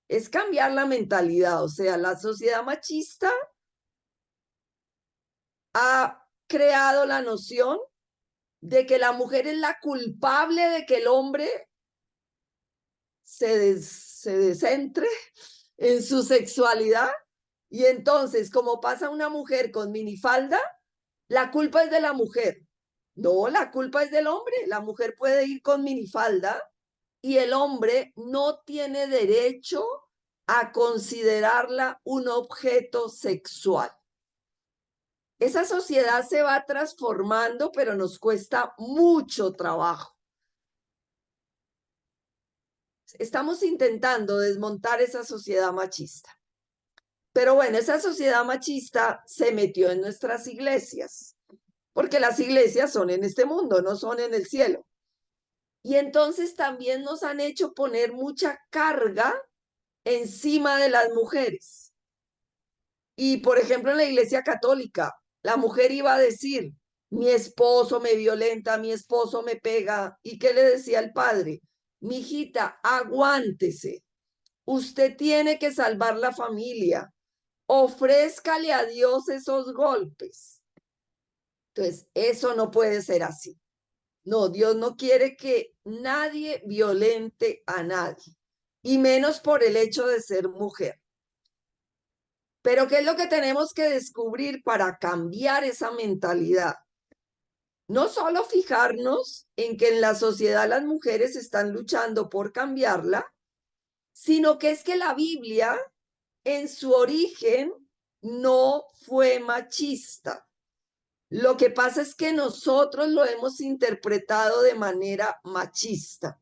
Es cambiar la mentalidad. O sea, la sociedad machista ha creado la noción de que la mujer es la culpable de que el hombre se descentre en su sexualidad. Y entonces, como pasa una mujer con minifalda, la culpa es de la mujer. No, la culpa es del hombre. La mujer puede ir con minifalda y el hombre no tiene derecho a considerarla un objeto sexual. Esa sociedad se va transformando, pero nos cuesta mucho trabajo. Estamos intentando desmontar esa sociedad machista. Pero bueno, esa sociedad machista se metió en nuestras iglesias, porque las iglesias son en este mundo, no son en el cielo. Y entonces también nos han hecho poner mucha carga encima de las mujeres. Y por ejemplo, en la iglesia católica, la mujer iba a decir, mi esposo me violenta, mi esposo me pega. ¿Y qué le decía el padre? Mijita, aguántese. Usted tiene que salvar la familia. Ofrézcale a Dios esos golpes. Entonces, eso no puede ser así. No, Dios no quiere que nadie violente a nadie, y menos por el hecho de ser mujer. Pero ¿qué es lo que tenemos que descubrir para cambiar esa mentalidad? No solo fijarnos en que en la sociedad las mujeres están luchando por cambiarla, sino que es que la Biblia en su origen no fue machista. Lo que pasa es que nosotros lo hemos interpretado de manera machista.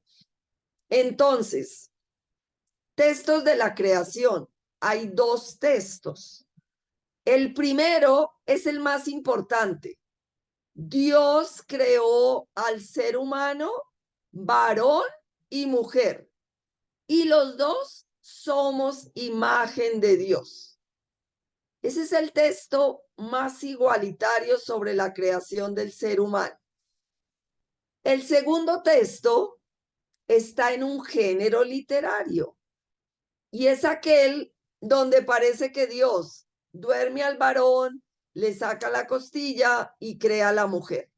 Entonces, textos de la creación. Hay dos textos. El primero es el más importante. Dios creó al ser humano, varón y mujer, y los dos somos imagen de Dios. Ese es el texto más igualitario sobre la creación del ser humano. El segundo texto está en un género literario, y es aquel donde parece que Dios duerme al varón, le saca la costilla y crea a la mujer.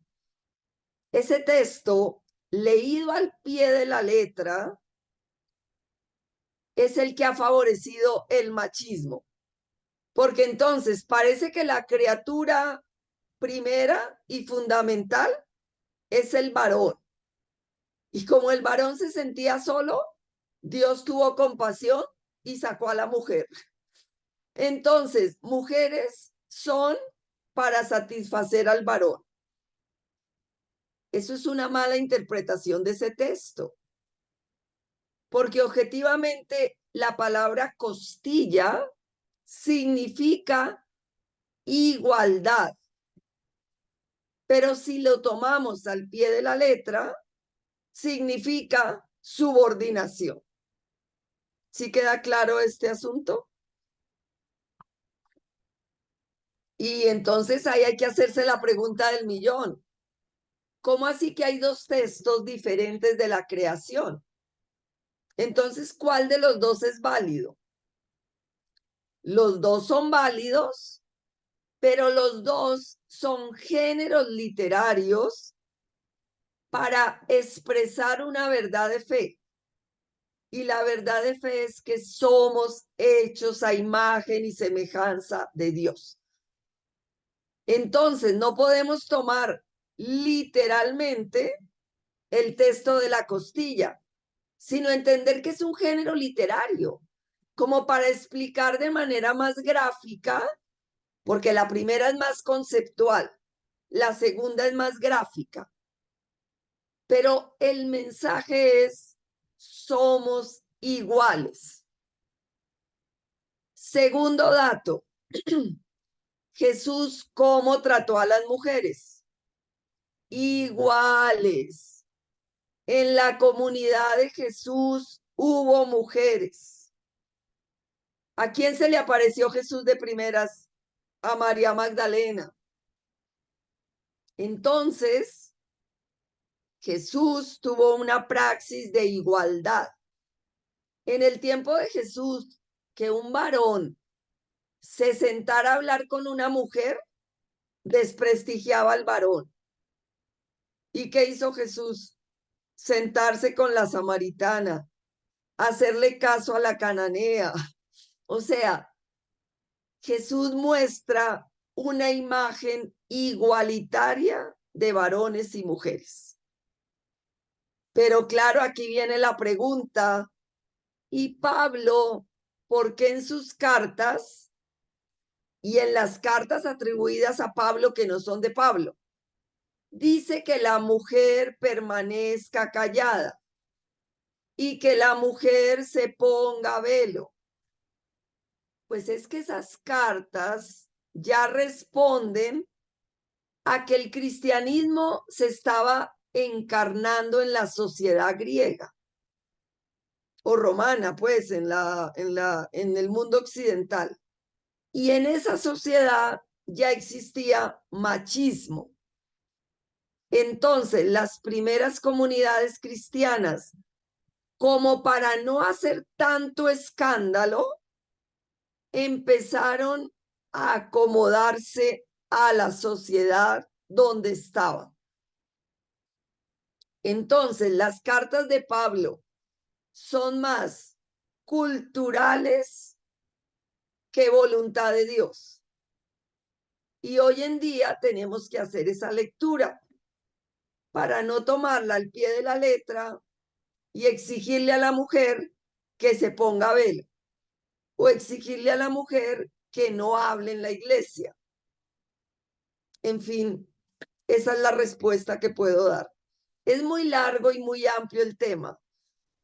Ese texto, leído al pie de la letra, es el que ha favorecido el machismo, porque entonces parece que la criatura primera y fundamental es el varón. Y como el varón se sentía solo, Dios tuvo compasión y sacó a la mujer. Entonces, mujeres son para satisfacer al varón. Eso es una mala interpretación de ese texto, porque objetivamente la palabra costilla significa igualdad. Pero si lo tomamos al pie de la letra, significa subordinación. ¿Sí queda claro este asunto? Y entonces ahí hay que hacerse la pregunta del millón. ¿Cómo así que hay dos textos diferentes de la creación? Entonces, ¿cuál de los dos es válido? Los dos son válidos, pero los dos son géneros literarios para expresar una verdad de fe. Y la verdad de fe es que somos hechos a imagen y semejanza de Dios. Entonces, no podemos tomar literalmente el texto de la costilla, sino entender que es un género literario, como para explicar de manera más gráfica, porque la primera es más conceptual, la segunda es más gráfica. Pero el mensaje es: somos iguales. Segundo dato, Jesús, ¿cómo trató a las mujeres? Iguales. En la comunidad de Jesús hubo mujeres. ¿A quién se le apareció Jesús de primeras? A María Magdalena. Entonces, Jesús tuvo una praxis de igualdad. En el tiempo de Jesús, que un varón se sentara a hablar con una mujer, desprestigiaba al varón. ¿Y qué hizo Jesús? Sentarse con la samaritana, hacerle caso a la cananea. O sea, Jesús muestra una imagen igualitaria de varones y mujeres. Pero claro, aquí viene la pregunta: ¿y Pablo, por qué en sus cartas y en las cartas atribuidas a Pablo que no son de Pablo, dice que la mujer permanezca callada y que la mujer se ponga velo? Pues es que esas cartas ya responden a que el cristianismo se estaba encarnando en la sociedad griega o romana, pues en el mundo occidental. Y en esa sociedad ya existía machismo. Entonces, las primeras comunidades cristianas, como para no hacer tanto escándalo, empezaron a acomodarse a la sociedad donde estaba. Entonces, las cartas de Pablo son más culturales que voluntad de Dios. Y hoy en día tenemos que hacer esa lectura para no tomarla al pie de la letra y exigirle a la mujer que se ponga velo o exigirle a la mujer que no hable en la iglesia. En fin, esa es la respuesta que puedo dar. Es muy largo y muy amplio el tema,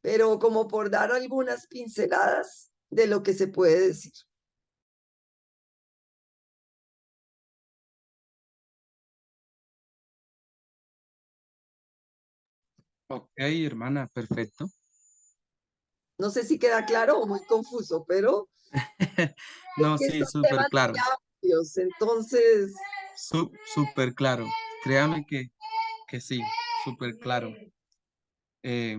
pero como por dar algunas pinceladas de lo que se puede decir. Ok, hermana, perfecto. No sé si queda claro o muy confuso, pero No, es que sí, son súper temas claro. muy amplios, entonces Súper claro. Créame que sí, súper claro. Eh,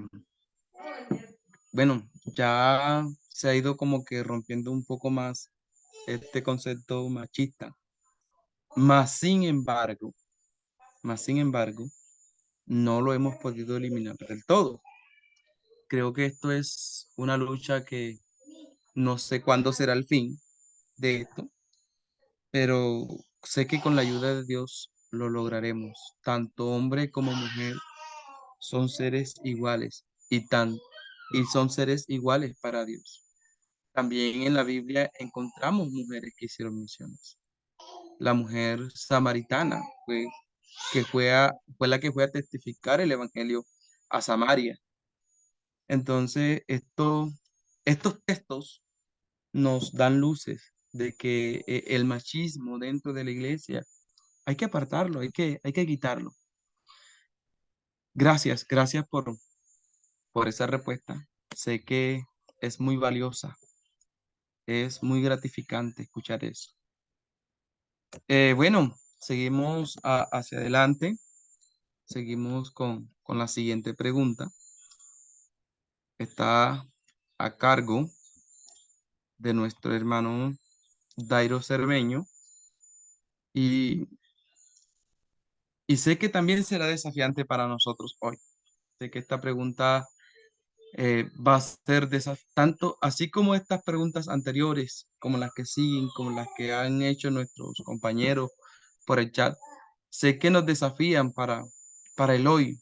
bueno, ya se ha ido como que rompiendo un poco más este concepto machista. Más sin embargo, no lo hemos podido eliminar del todo. Creo que esto es una lucha que no sé cuándo será el fin de esto, pero sé que con la ayuda de Dios lo lograremos. Tanto hombre como mujer son seres iguales y son seres iguales para Dios. También en la Biblia encontramos mujeres que hicieron misiones. La mujer samaritana fue la que fue a testificar el evangelio a Samaria. Entonces, estos textos nos dan luces de que el machismo dentro de la iglesia hay que apartarlo, hay que quitarlo. Gracias por esa respuesta. Sé que es muy valiosa, es muy gratificante escuchar eso. Bueno, seguimos hacia adelante, seguimos con la siguiente pregunta. Está a cargo de nuestro hermano Dairo Cermeño y, y sé que también será desafiante para nosotros hoy. Sé que esta pregunta va a ser tanto así como estas preguntas anteriores, como las que siguen, como las que han hecho nuestros compañeros por el chat. Sé que nos desafían para el hoy.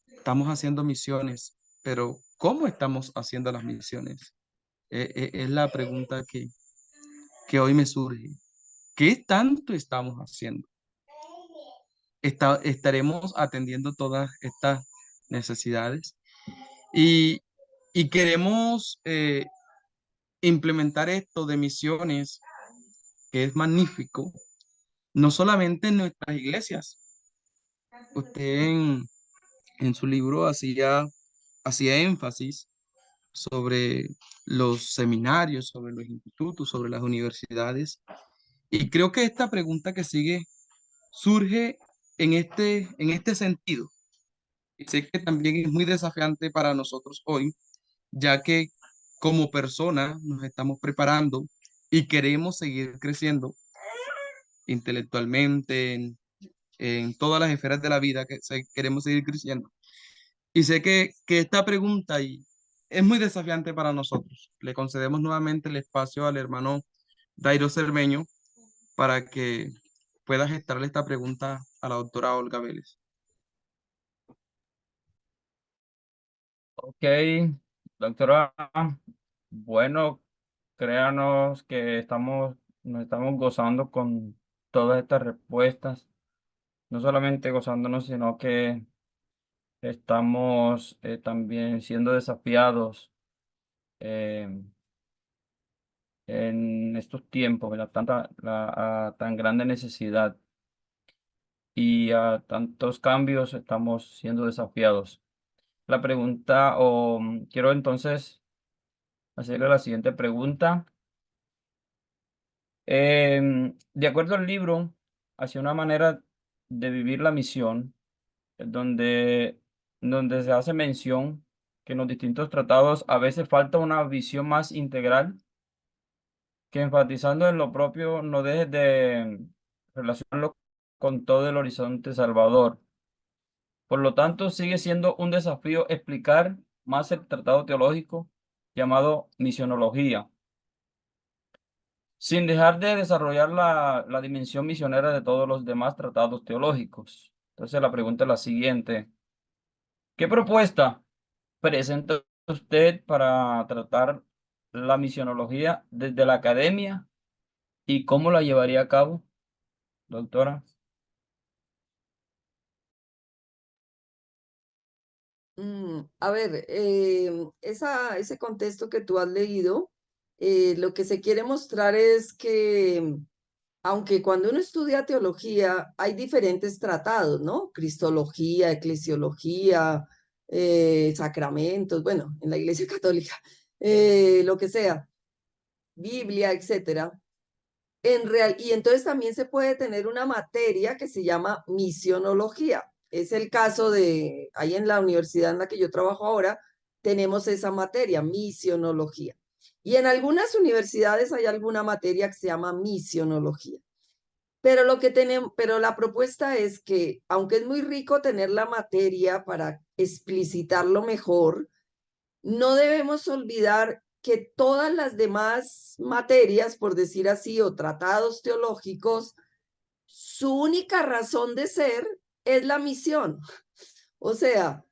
Estamos haciendo misiones, pero ¿cómo estamos haciendo las misiones? Es la pregunta que hoy me surge. ¿Qué tanto estamos haciendo? ¿Estaremos atendiendo todas estas necesidades? Y, y queremos implementar esto de misiones, que es magnífico, no solamente en nuestras iglesias. Usted en su libro hacía énfasis sobre los seminarios, sobre los institutos, sobre las universidades. Y creo que esta pregunta que sigue surge en este sentido. Y sé que también es muy desafiante para nosotros hoy, ya que como personas nos estamos preparando y queremos seguir creciendo intelectualmente en todas las esferas de la vida, queremos seguir creciendo. Y sé que esta pregunta es muy desafiante para nosotros. Le concedemos nuevamente el espacio al hermano Dairo Cermeño para que pueda gestarle esta pregunta a la doctora Olga Vélez. Ok, doctora, bueno, créanos que nos estamos gozando con todas estas respuestas, no solamente gozándonos, sino que estamos también siendo desafiados eh, en estos tiempos, ¿verdad? A tan grande necesidad y a tantos cambios estamos siendo desafiados. La pregunta, quiero entonces hacerle la siguiente pregunta. De acuerdo al libro, hacia una manera de vivir la misión, donde, donde se hace mención que en los distintos tratados a veces falta una visión más integral, que enfatizando en lo propio no dejes de relacionarlo con todo el horizonte salvador. Por lo tanto, sigue siendo un desafío explicar más el tratado teológico llamado misionología, sin dejar de desarrollar la dimensión misionera de todos los demás tratados teológicos. Entonces, la pregunta es la siguiente. ¿Qué propuesta presenta usted para tratar la misionología desde la academia y cómo la llevaría a cabo, doctora? A ver, ese contexto que tú has leído, lo que se quiere mostrar es que, aunque cuando uno estudia teología hay diferentes tratados, ¿no? Cristología, eclesiología, sacramentos, bueno, en la Iglesia Católica, lo que sea, Biblia, etcétera. Y entonces también se puede tener una materia que se llama misionología. Es el caso de, ahí en la universidad en la que yo trabajo ahora, tenemos esa materia, misionología. Y en algunas universidades hay alguna materia que se llama misionología. Pero pero la propuesta es que, aunque es muy rico tener la materia para explicitarlo mejor, no debemos olvidar que todas las demás materias, por decir así, o tratados teológicos, su única razón de ser es la misión. O sea,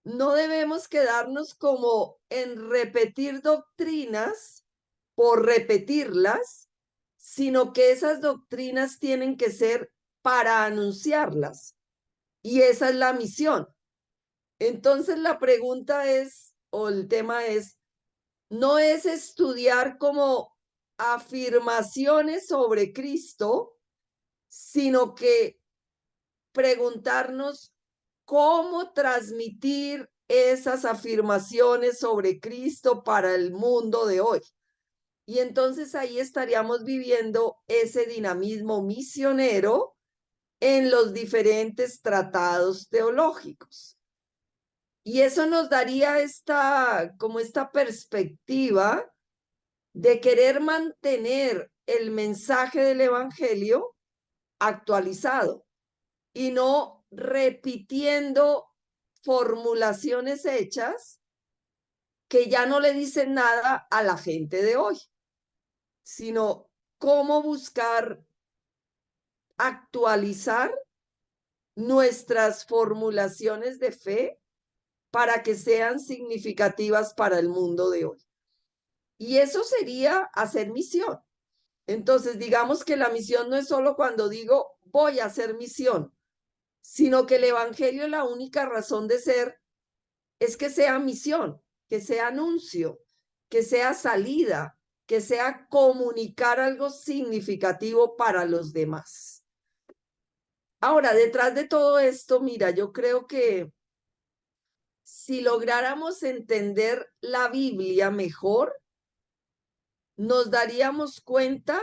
no debemos quedarnos como en repetir doctrinas por repetirlas, sino que esas doctrinas tienen que ser para anunciarlas. Y esa es la misión. Entonces la pregunta es, o el tema es, no es estudiar como afirmaciones sobre Cristo, sino que preguntarnos cómo transmitir esas afirmaciones sobre Cristo para el mundo de hoy. Y entonces ahí estaríamos viviendo ese dinamismo misionero en los diferentes tratados teológicos. Y eso nos daría como esta perspectiva de querer mantener el mensaje del Evangelio actualizado y no repitiendo formulaciones hechas que ya no le dicen nada a la gente de hoy, sino cómo buscar actualizar nuestras formulaciones de fe para que sean significativas para el mundo de hoy. Y eso sería hacer misión. Entonces, digamos que la misión no es solo cuando digo voy a hacer misión, sino que el Evangelio, la única razón de ser es que sea misión, que sea anuncio, que sea salida, que sea comunicar algo significativo para los demás. Ahora, detrás de todo esto, mira, yo creo que si lográramos entender la Biblia mejor, nos daríamos cuenta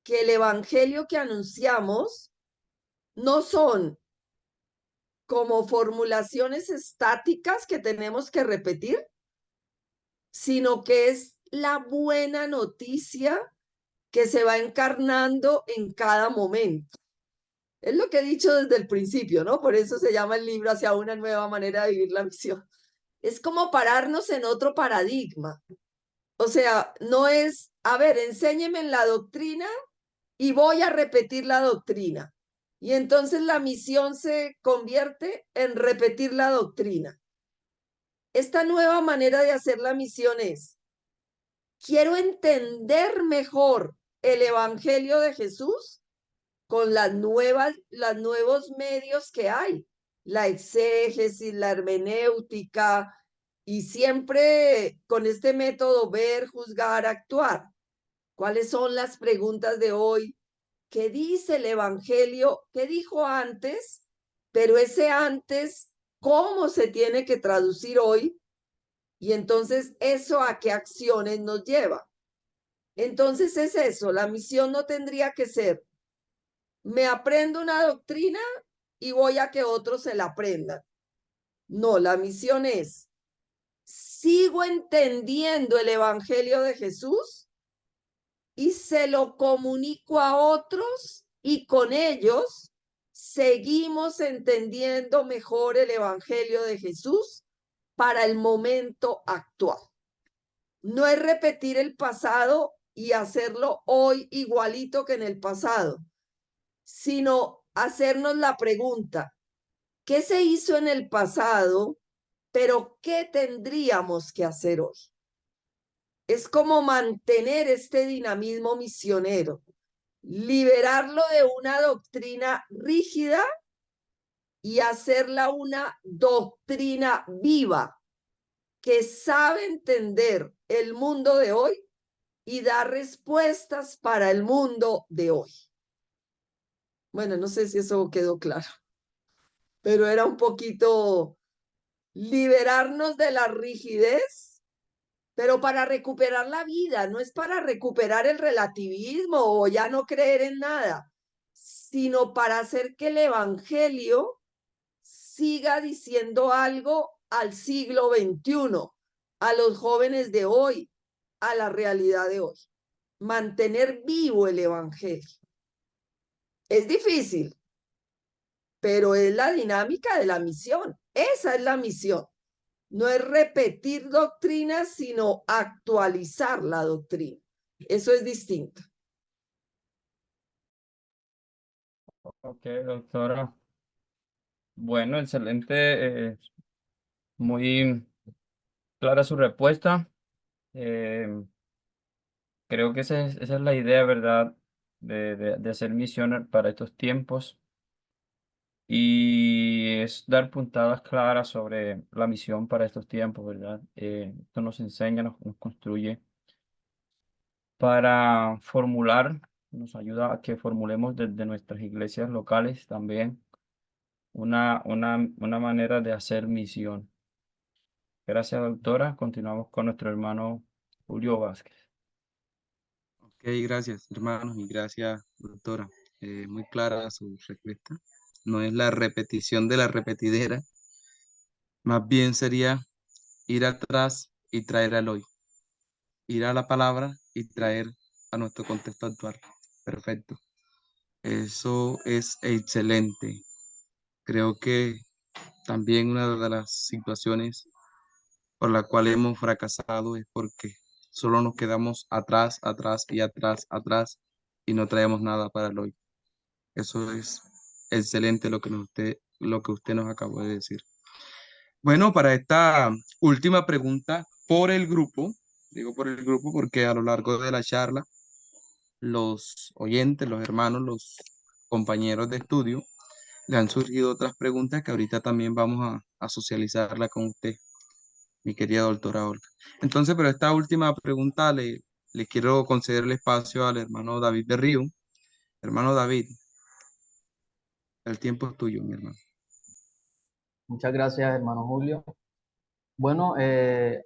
que el Evangelio que anunciamos no son como formulaciones estáticas que tenemos que repetir, sino que es la buena noticia que se va encarnando en cada momento. Es lo que he dicho desde el principio, ¿no? Por eso se llama el libro Hacia una nueva manera de vivir la misión. Es como pararnos en otro paradigma. O sea, no es, a ver, enséñeme en la doctrina y voy a repetir la doctrina. Y entonces la misión se convierte en repetir la doctrina. Esta nueva manera de hacer la misión es, quiero entender mejor el Evangelio de Jesús con los nuevos medios que hay, la exégesis, la hermenéutica, y siempre con este método ver, juzgar, actuar. ¿Cuáles son las preguntas de hoy? ¿Qué dice el Evangelio? ¿Qué dijo antes? Pero ese antes, ¿cómo se tiene que traducir hoy? Y entonces, ¿eso a qué acciones nos lleva? Entonces es eso, la misión no tendría que ser, me aprendo una doctrina y voy a que otros se la aprendan. No, la misión es, sigo entendiendo el Evangelio de Jesús y se lo comunico a otros y con ellos seguimos entendiendo mejor el Evangelio de Jesús para el momento actual. No es repetir el pasado y hacerlo hoy igualito que en el pasado, sino hacernos la pregunta, ¿qué se hizo en el pasado, pero qué tendríamos que hacer hoy? Es como mantener este dinamismo misionero, liberarlo de una doctrina rígida y hacerla una doctrina viva que sabe entender el mundo de hoy y da respuestas para el mundo de hoy. Bueno, no sé si eso quedó claro, pero era un poquito liberarnos de la rigidez, pero para recuperar la vida, no es para recuperar el relativismo o ya no creer en nada, sino para hacer que el evangelio siga diciendo algo al siglo XXI, a los jóvenes de hoy, a la realidad de hoy. Mantener vivo el evangelio. Es difícil, pero es la dinámica de la misión. Esa es la misión. No es repetir doctrina, sino actualizar la doctrina. Eso es distinto. Ok, doctora. Bueno, excelente. Muy clara su respuesta. Creo que esa es la idea, ¿verdad? De hacer misiones para estos tiempos. Y es dar puntadas claras sobre la misión para estos tiempos, ¿verdad? Esto nos enseña, nos construye para formular, nos ayuda a que formulemos desde nuestras iglesias locales también una manera de hacer misión. Gracias, doctora. Continuamos con nuestro hermano Julio Vázquez. Ok, gracias, hermanos, y gracias, doctora. Muy clara su respuesta. No es la repetición de la repetidera, más bien sería ir atrás y traer al hoy. Ir a la palabra y traer a nuestro contexto actual. Perfecto. Eso es excelente. Creo que también una de las situaciones por la cual hemos fracasado es porque solo nos quedamos atrás, atrás y atrás, atrás y no traemos nada para el hoy. Eso es excelente lo que usted nos acabó de decir. Bueno, para esta última pregunta por el grupo, digo por el grupo porque a lo largo de la charla, los oyentes, los hermanos, los compañeros de estudio, le han surgido otras preguntas que ahorita también vamos a socializarla con usted, mi querida doctora Olga. Entonces, pero esta última pregunta le quiero conceder el espacio al hermano David de Río. Hermano David, el tiempo es tuyo, mi hermano. Muchas gracias, hermano Julio. Bueno,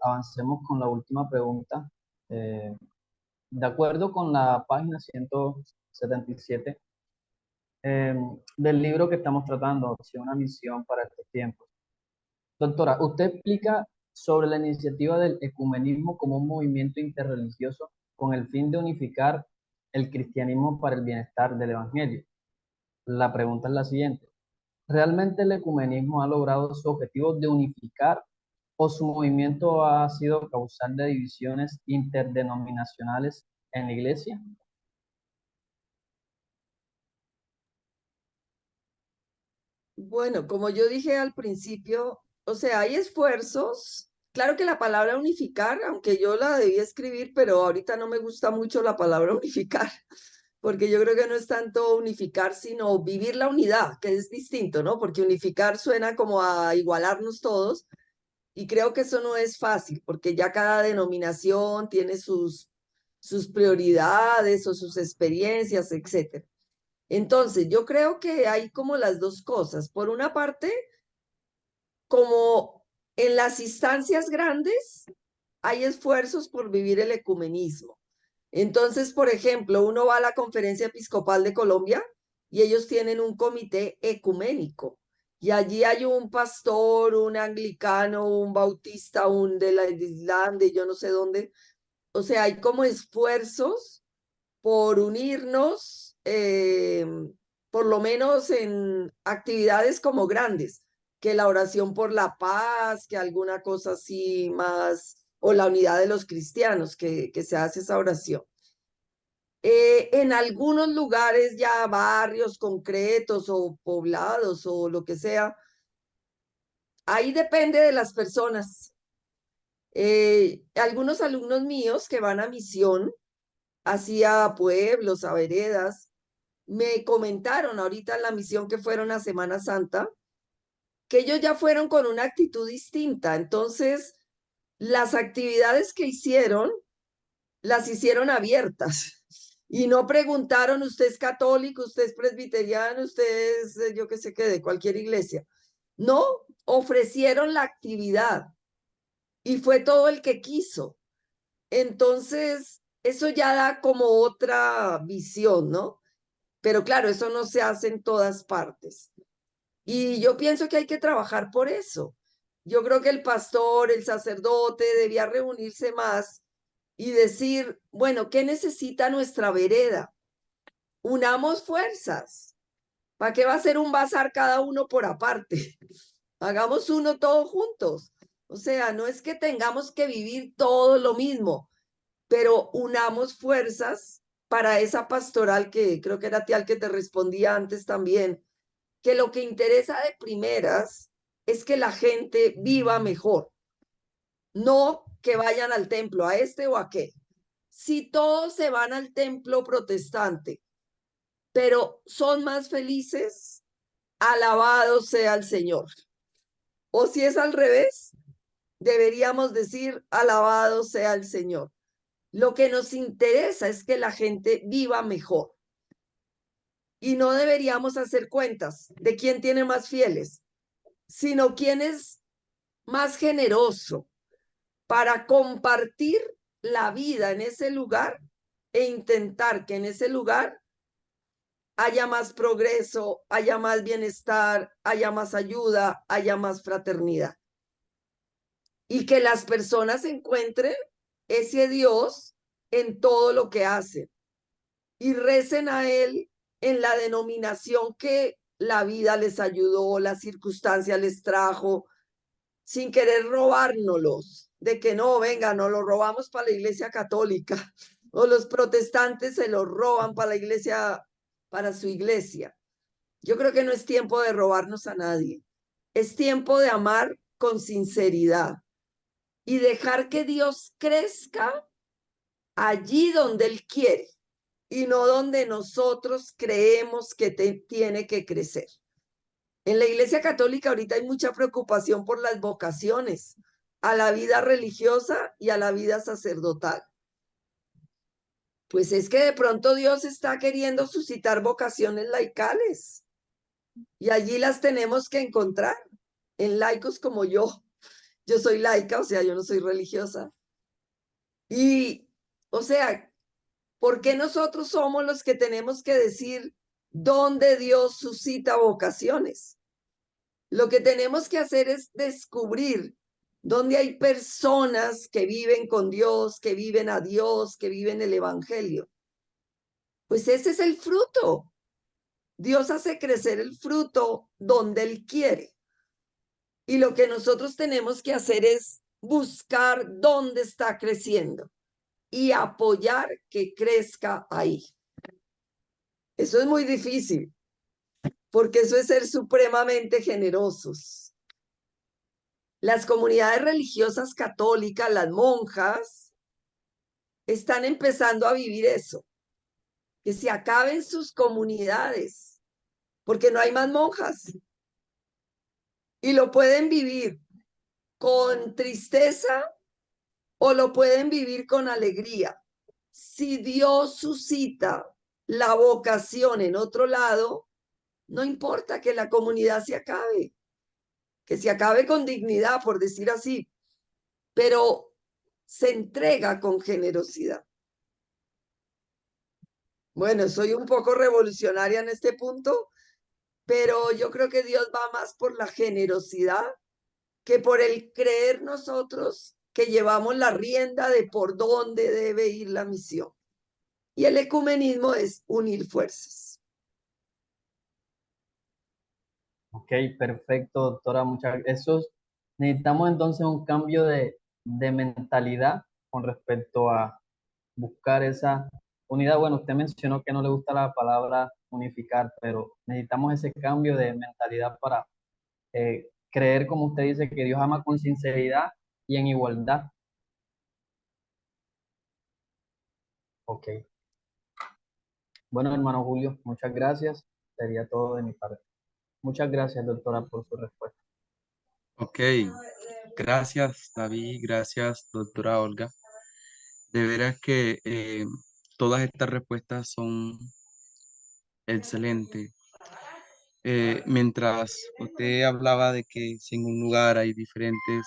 avancemos con la última pregunta. De acuerdo con la página 177 del libro que estamos tratando, Opción una misión para estos tiempos. Doctora, usted explica sobre la iniciativa del ecumenismo como un movimiento interreligioso con el fin de unificar el cristianismo para el bienestar del evangelio. La pregunta es la siguiente. ¿Realmente el ecumenismo ha logrado su objetivo de unificar o su movimiento ha sido causal de divisiones interdenominacionales en la iglesia? Bueno, como yo dije al principio, o sea, hay esfuerzos. Claro que la palabra unificar, aunque yo la debí escribir, pero ahorita no me gusta mucho la palabra unificar, porque yo creo que no es tanto unificar, sino vivir la unidad, que es distinto, ¿no? Porque unificar suena como a igualarnos todos, y creo que eso no es fácil, porque ya cada denominación tiene sus prioridades o sus experiencias, etcétera. Entonces, yo creo que hay como las dos cosas. Por una parte, como en las instancias grandes, hay esfuerzos por vivir el ecumenismo. Entonces, por ejemplo, uno va a la Conferencia Episcopal de Colombia y ellos tienen un comité ecuménico. Y allí hay un pastor, un anglicano, un bautista, un de la Islam, de yo no sé dónde. O sea, hay como esfuerzos por unirnos, por lo menos en actividades como grandes, que la oración por la paz, que alguna cosa así más, o la unidad de los cristianos, que se hace esa oración. En algunos lugares ya barrios concretos o poblados o lo que sea, ahí depende de las personas. Algunos alumnos míos que van a misión, hacia pueblos, a veredas, me comentaron ahorita en la misión que fueron a Semana Santa, que ellos ya fueron con una actitud distinta. Entonces, las actividades que hicieron, las hicieron abiertas. Y no preguntaron, usted es católico, usted es presbiteriano, usted es, yo qué sé qué, de cualquier iglesia. No, ofrecieron la actividad y fue todo el que quiso. Entonces, eso ya da como otra visión, ¿no? Pero claro, eso no se hace en todas partes. Y yo pienso que hay que trabajar por eso. Yo creo que el pastor, el sacerdote debía reunirse más y decir, bueno, ¿qué necesita nuestra vereda? Unamos fuerzas. ¿Para qué va a ser un bazar cada uno por aparte? Hagamos uno todos juntos. O sea, no es que tengamos que vivir todo lo mismo, pero unamos fuerzas para esa pastoral que creo que era a ti al que te respondía antes también, que lo que interesa de primeras es que la gente viva mejor, no que vayan al templo, a este o a qué. Si todos se van al templo protestante, pero son más felices, alabado sea el Señor. O si es al revés, deberíamos decir, alabado sea el Señor. Lo que nos interesa es que la gente viva mejor. Y no deberíamos hacer cuentas de quién tiene más fieles, sino quién es más generoso para compartir la vida en ese lugar e intentar que en ese lugar haya más progreso, haya más bienestar, haya más ayuda, haya más fraternidad. Y que las personas encuentren ese Dios en todo lo que hacen y recen a Él en la denominación que la vida les ayudó, la circunstancia les trajo, sin querer robárnoslos, de que no, venga, nos lo robamos para la iglesia católica, o los protestantes se lo roban para la iglesia, para su iglesia. Yo creo que no es tiempo de robarnos a nadie, es tiempo de amar con sinceridad y dejar que Dios crezca allí donde Él quiere y no donde nosotros creemos que tiene que crecer. En la Iglesia Católica ahorita hay mucha preocupación por las vocaciones a la vida religiosa y a la vida sacerdotal. Pues es que de pronto Dios está queriendo suscitar vocaciones laicales y allí las tenemos que encontrar en laicos como yo. Yo soy laica, o sea, yo no soy religiosa. Y, o sea, ¿por qué nosotros somos los que tenemos que decir dónde Dios suscita vocaciones? Lo que tenemos que hacer es descubrir dónde hay personas que viven con Dios, que viven a Dios, que viven el Evangelio. Pues ese es el fruto. Dios hace crecer el fruto donde Él quiere. Y lo que nosotros tenemos que hacer es buscar dónde está creciendo y apoyar que crezca ahí. Eso es muy difícil, porque eso es ser supremamente generosos. Las comunidades religiosas católicas, las monjas, están empezando a vivir eso, que se acaben sus comunidades, porque no hay más monjas. Y lo pueden vivir con tristeza o lo pueden vivir con alegría. Si Dios suscita la vocación en otro lado, no importa que la comunidad se acabe, que se acabe con dignidad, por decir así, pero se entrega con generosidad. Bueno, soy un poco revolucionaria en este punto, pero yo creo que Dios va más por la generosidad que por el creer nosotros que llevamos la rienda de por dónde debe ir la misión. Y el ecumenismo es unir fuerzas. Ok, perfecto, doctora. Necesitamos entonces un cambio de mentalidad con respecto a buscar esa unidad. Bueno, usted mencionó que no le gusta la palabra unificar, pero necesitamos ese cambio de mentalidad para creer, como usted dice, que Dios ama con sinceridad y en igualdad. Ok. Bueno, hermano Julio, muchas gracias. Sería todo de mi parte. Muchas gracias, doctora, por su respuesta. Ok, gracias David, gracias doctora Olga. De veras que todas estas respuestas son excelentes. Mientras usted hablaba de que si en un lugar hay diferentes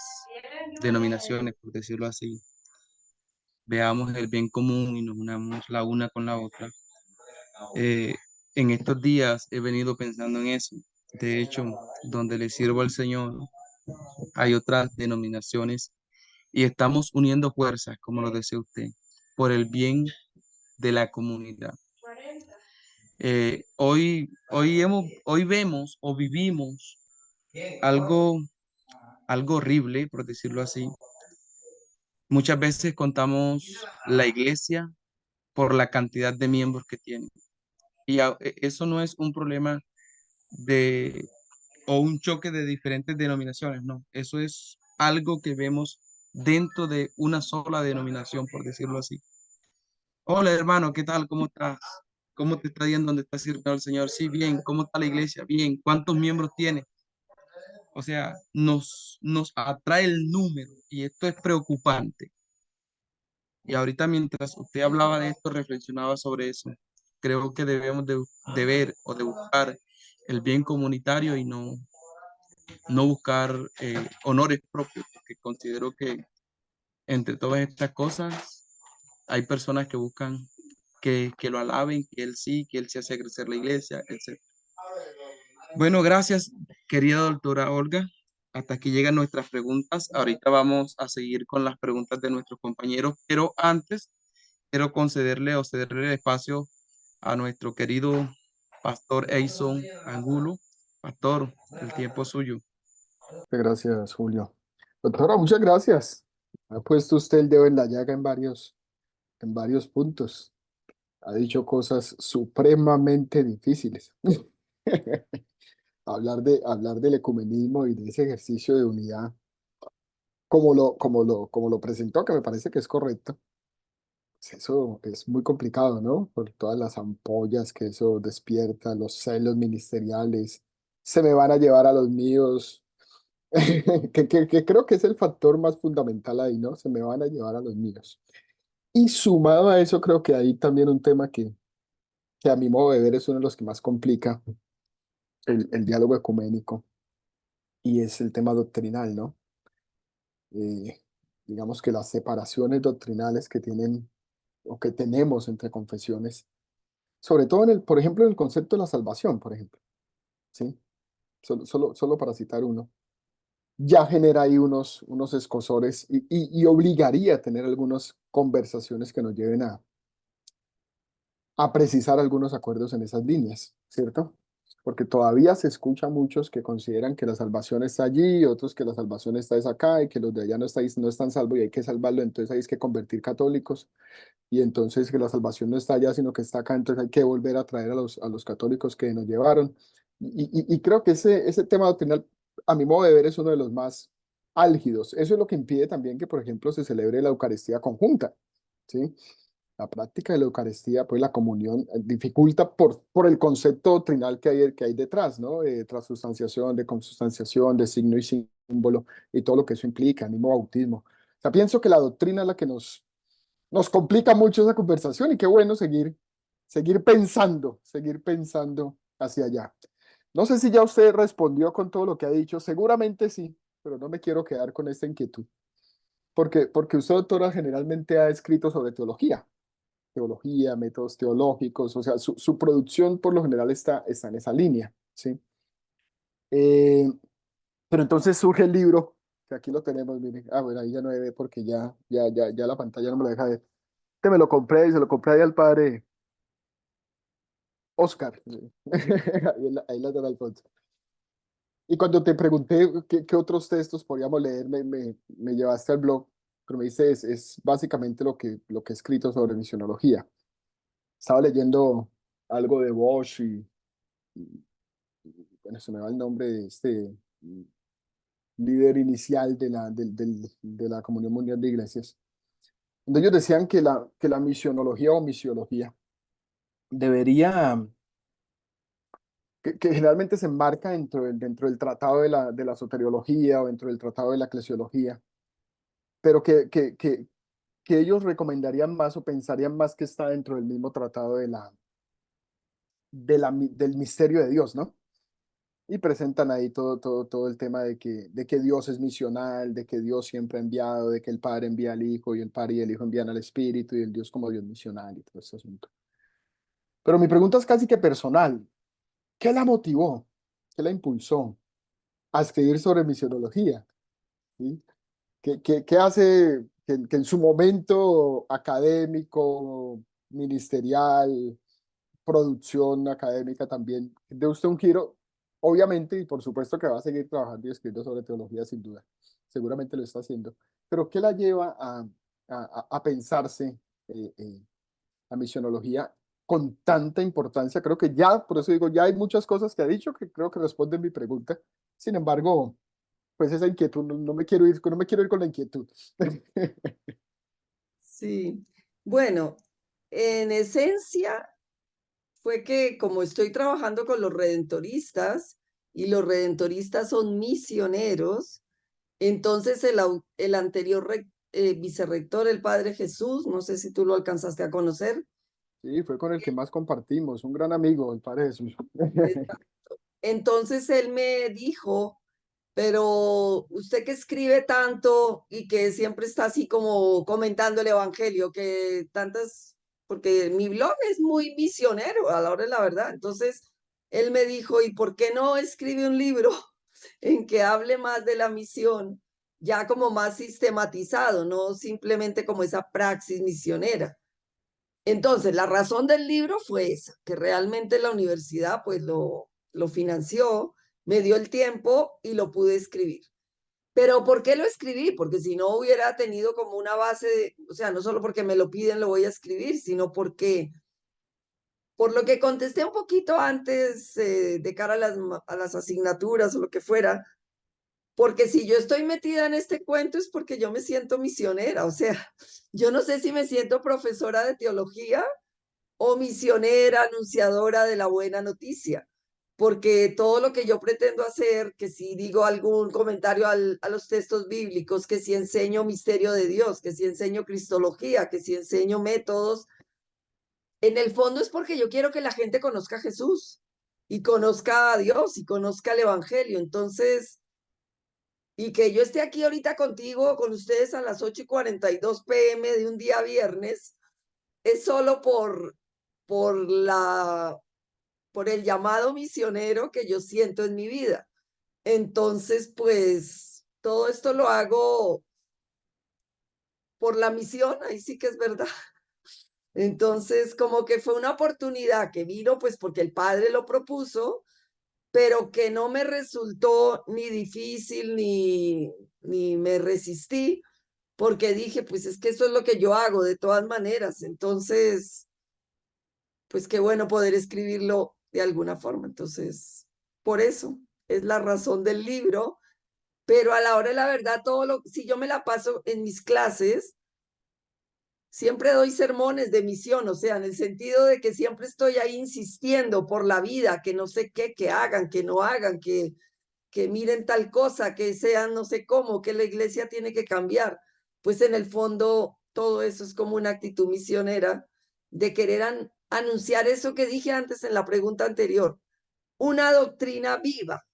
denominaciones, por decirlo así, veamos el bien común y nos unamos la una con la otra. Eh, en estos días he venido pensando en eso. De hecho, donde le sirvo al Señor, hay otras denominaciones y estamos uniendo fuerzas, como lo decía usted, por el bien de la comunidad. Hoy vemos o vivimos algo, algo horrible, por decirlo así. Muchas veces contamos la iglesia por la cantidad de miembros que tiene. Y eso no es un problema de o un choque de diferentes denominaciones, no. Eso es algo que vemos dentro de una sola denominación, por decirlo así. Hola hermano, ¿qué tal? ¿Cómo estás? ¿Cómo te está yendo? ¿Dónde está sirviendo al Señor? Sí, bien. ¿Cómo está la iglesia? Bien. ¿Cuántos miembros tiene? O sea, nos atrae el número y esto es preocupante. Y ahorita mientras usted hablaba de esto, reflexionaba sobre eso. Creo que debemos de ver o de buscar el bien comunitario y no buscar honores propios, porque considero que entre todas estas cosas hay personas que buscan que lo alaben, que él sí hace crecer la iglesia, etc. Bueno, gracias, querida doctora Olga. Hasta aquí llegan nuestras preguntas. Ahorita vamos a seguir con las preguntas de nuestros compañeros, pero antes quiero concederle o cederle el espacio a nuestro querido pastor Eison Angulo. Pastor, el tiempo es suyo. Muchas gracias, Julio. Doctora, muchas gracias. Ha puesto usted el dedo en la llaga en varios puntos. Ha dicho cosas supremamente difíciles. Hablar del ecumenismo y de ese ejercicio de unidad, como lo presentó, que me parece que es correcto. Pues eso es muy complicado, ¿no? Por todas las ampollas que eso despierta, los celos ministeriales. Se me van a llevar a los míos, que creo que es el factor más fundamental ahí, ¿no? Se me van a llevar a los míos. Y sumado a eso, creo que hay también un tema que a mi modo de ver es uno de los que más complica el diálogo ecuménico, y es el tema doctrinal, ¿no? Eh, digamos que las separaciones doctrinales que tienen o que tenemos entre confesiones, sobre todo por ejemplo, en el concepto de la salvación, por ejemplo, ¿sí? Solo para citar uno, ya genera ahí unos escosores y obligaría a tener algunas conversaciones que nos lleven a precisar algunos acuerdos en esas líneas, ¿cierto? Porque todavía se escucha a muchos que consideran que la salvación está allí, otros que la salvación está es acá y que los de allá no están salvos y hay que salvarlo, entonces hay que convertir católicos, y entonces que la salvación no está allá sino que está acá, entonces hay que volver a traer a los católicos que nos llevaron. Y creo que ese tema doctrinal, a mi modo de ver, es uno de los más álgidos. Eso es lo que impide también que, por ejemplo, se celebre la Eucaristía conjunta, ¿sí? La práctica de la Eucaristía, pues la comunión, dificulta por el concepto doctrinal que hay detrás, ¿no? De transustanciación, de consubstanciación, de signo y símbolo, y todo lo que eso implica, mismo bautismo. O sea, pienso que la doctrina es la que nos complica mucho esa conversación, y qué bueno seguir pensando hacia allá. No sé si ya usted respondió con todo lo que ha dicho, seguramente sí, pero no me quiero quedar con esta inquietud, porque usted, doctora, generalmente ha escrito sobre teología, métodos teológicos, o sea, su producción por lo general está en esa línea, ¿sí? Pero entonces surge el libro, que aquí lo tenemos, miren, bueno, ahí ya no ve porque ya la pantalla no me lo deja ver. Este me lo compré y se lo compré ahí al padre Oscar, ahí la da Alfonso. Y cuando te pregunté qué otros textos podíamos leer, me llevaste al blog, pero me dice, es básicamente lo que he escrito sobre misionología. Estaba leyendo algo de Bosch bueno, se me va el nombre de este líder inicial de la Comunión Mundial de Iglesias, donde ellos decían que la misionología o misiología debería, que generalmente se enmarca dentro del tratado de la soteriología o dentro del tratado de la eclesiología, pero que ellos recomendarían más o pensarían más que está dentro del mismo tratado del misterio de Dios, ¿no? Y presentan ahí todo el tema de que Dios es misional, de que Dios siempre ha enviado, de que el Padre envía al Hijo y el Padre y el Hijo envían al Espíritu y el Dios como Dios misional y todo ese asunto. Pero mi pregunta es casi que personal. ¿Qué la motivó? ¿Qué la impulsó a escribir sobre misionología? ¿Sí? ¿Qué hace que en su momento académico, ministerial, producción académica también, de usted un giro, obviamente, y por supuesto que va a seguir trabajando y escribiendo sobre teología sin duda, seguramente lo está haciendo, pero ¿qué la lleva a pensarse la misionología con tanta importancia? Creo que ya, por eso digo, ya hay muchas cosas que ha dicho que creo que responden mi pregunta, sin embargo, pues esa inquietud, no me quiero ir, no me quiero ir con la inquietud. Sí, bueno, en esencia fue que como estoy trabajando con los redentoristas y los redentoristas son misioneros, entonces el anterior vicerrector, el Padre Jesús, no sé si tú lo alcanzaste a conocer. Sí, fue con el que más compartimos, un gran amigo, el Padre Jesús. Entonces él me dijo, pero usted que escribe tanto y que siempre está así como comentando el evangelio, que tantas, porque mi blog es muy misionero a la hora de la verdad. Entonces él me dijo, ¿y por qué no escribe un libro en que hable más de la misión, ya como más sistematizado, no simplemente como esa praxis misionera? Entonces, la razón del libro fue esa, que realmente la universidad pues lo financió, me dio el tiempo y lo pude escribir. Pero ¿por qué lo escribí? Porque si no hubiera tenido como una base, o sea, no solo porque me lo piden lo voy a escribir, sino porque, por lo que contesté un poquito antes de cara a las asignaturas o lo que fuera, porque si yo estoy metida en este cuento es porque yo me siento misionera, o sea, yo no sé si me siento profesora de teología o misionera, anunciadora de la buena noticia, porque todo lo que yo pretendo hacer, que si digo algún comentario a los textos bíblicos, que si enseño misterio de Dios, que si enseño cristología, que si enseño métodos, en el fondo es porque yo quiero que la gente conozca a Jesús y conozca a Dios y conozca el Evangelio. Entonces, y que yo esté aquí ahorita contigo, con ustedes a las 8:42 p.m. de un día viernes, es solo por por el llamado misionero que yo siento en mi vida. Entonces, pues todo esto lo hago por la misión, ahí sí que es verdad. Entonces, como que fue una oportunidad que vino pues porque el Padre lo propuso, pero que no me resultó ni difícil ni me resistí, porque dije, pues es que eso es lo que yo hago de todas maneras. Entonces, pues qué bueno poder escribirlo de alguna forma. Entonces, por eso es la razón del libro, pero a la hora de la verdad, si yo me la paso en mis clases, siempre doy sermones de misión, o sea, en el sentido de que siempre estoy ahí insistiendo por la vida, que no sé qué, que hagan, que no hagan, que miren tal cosa, que sean no sé cómo, que la iglesia tiene que cambiar. Pues en el fondo todo eso es como una actitud misionera de querer anunciar eso que dije antes en la pregunta anterior, una doctrina viva.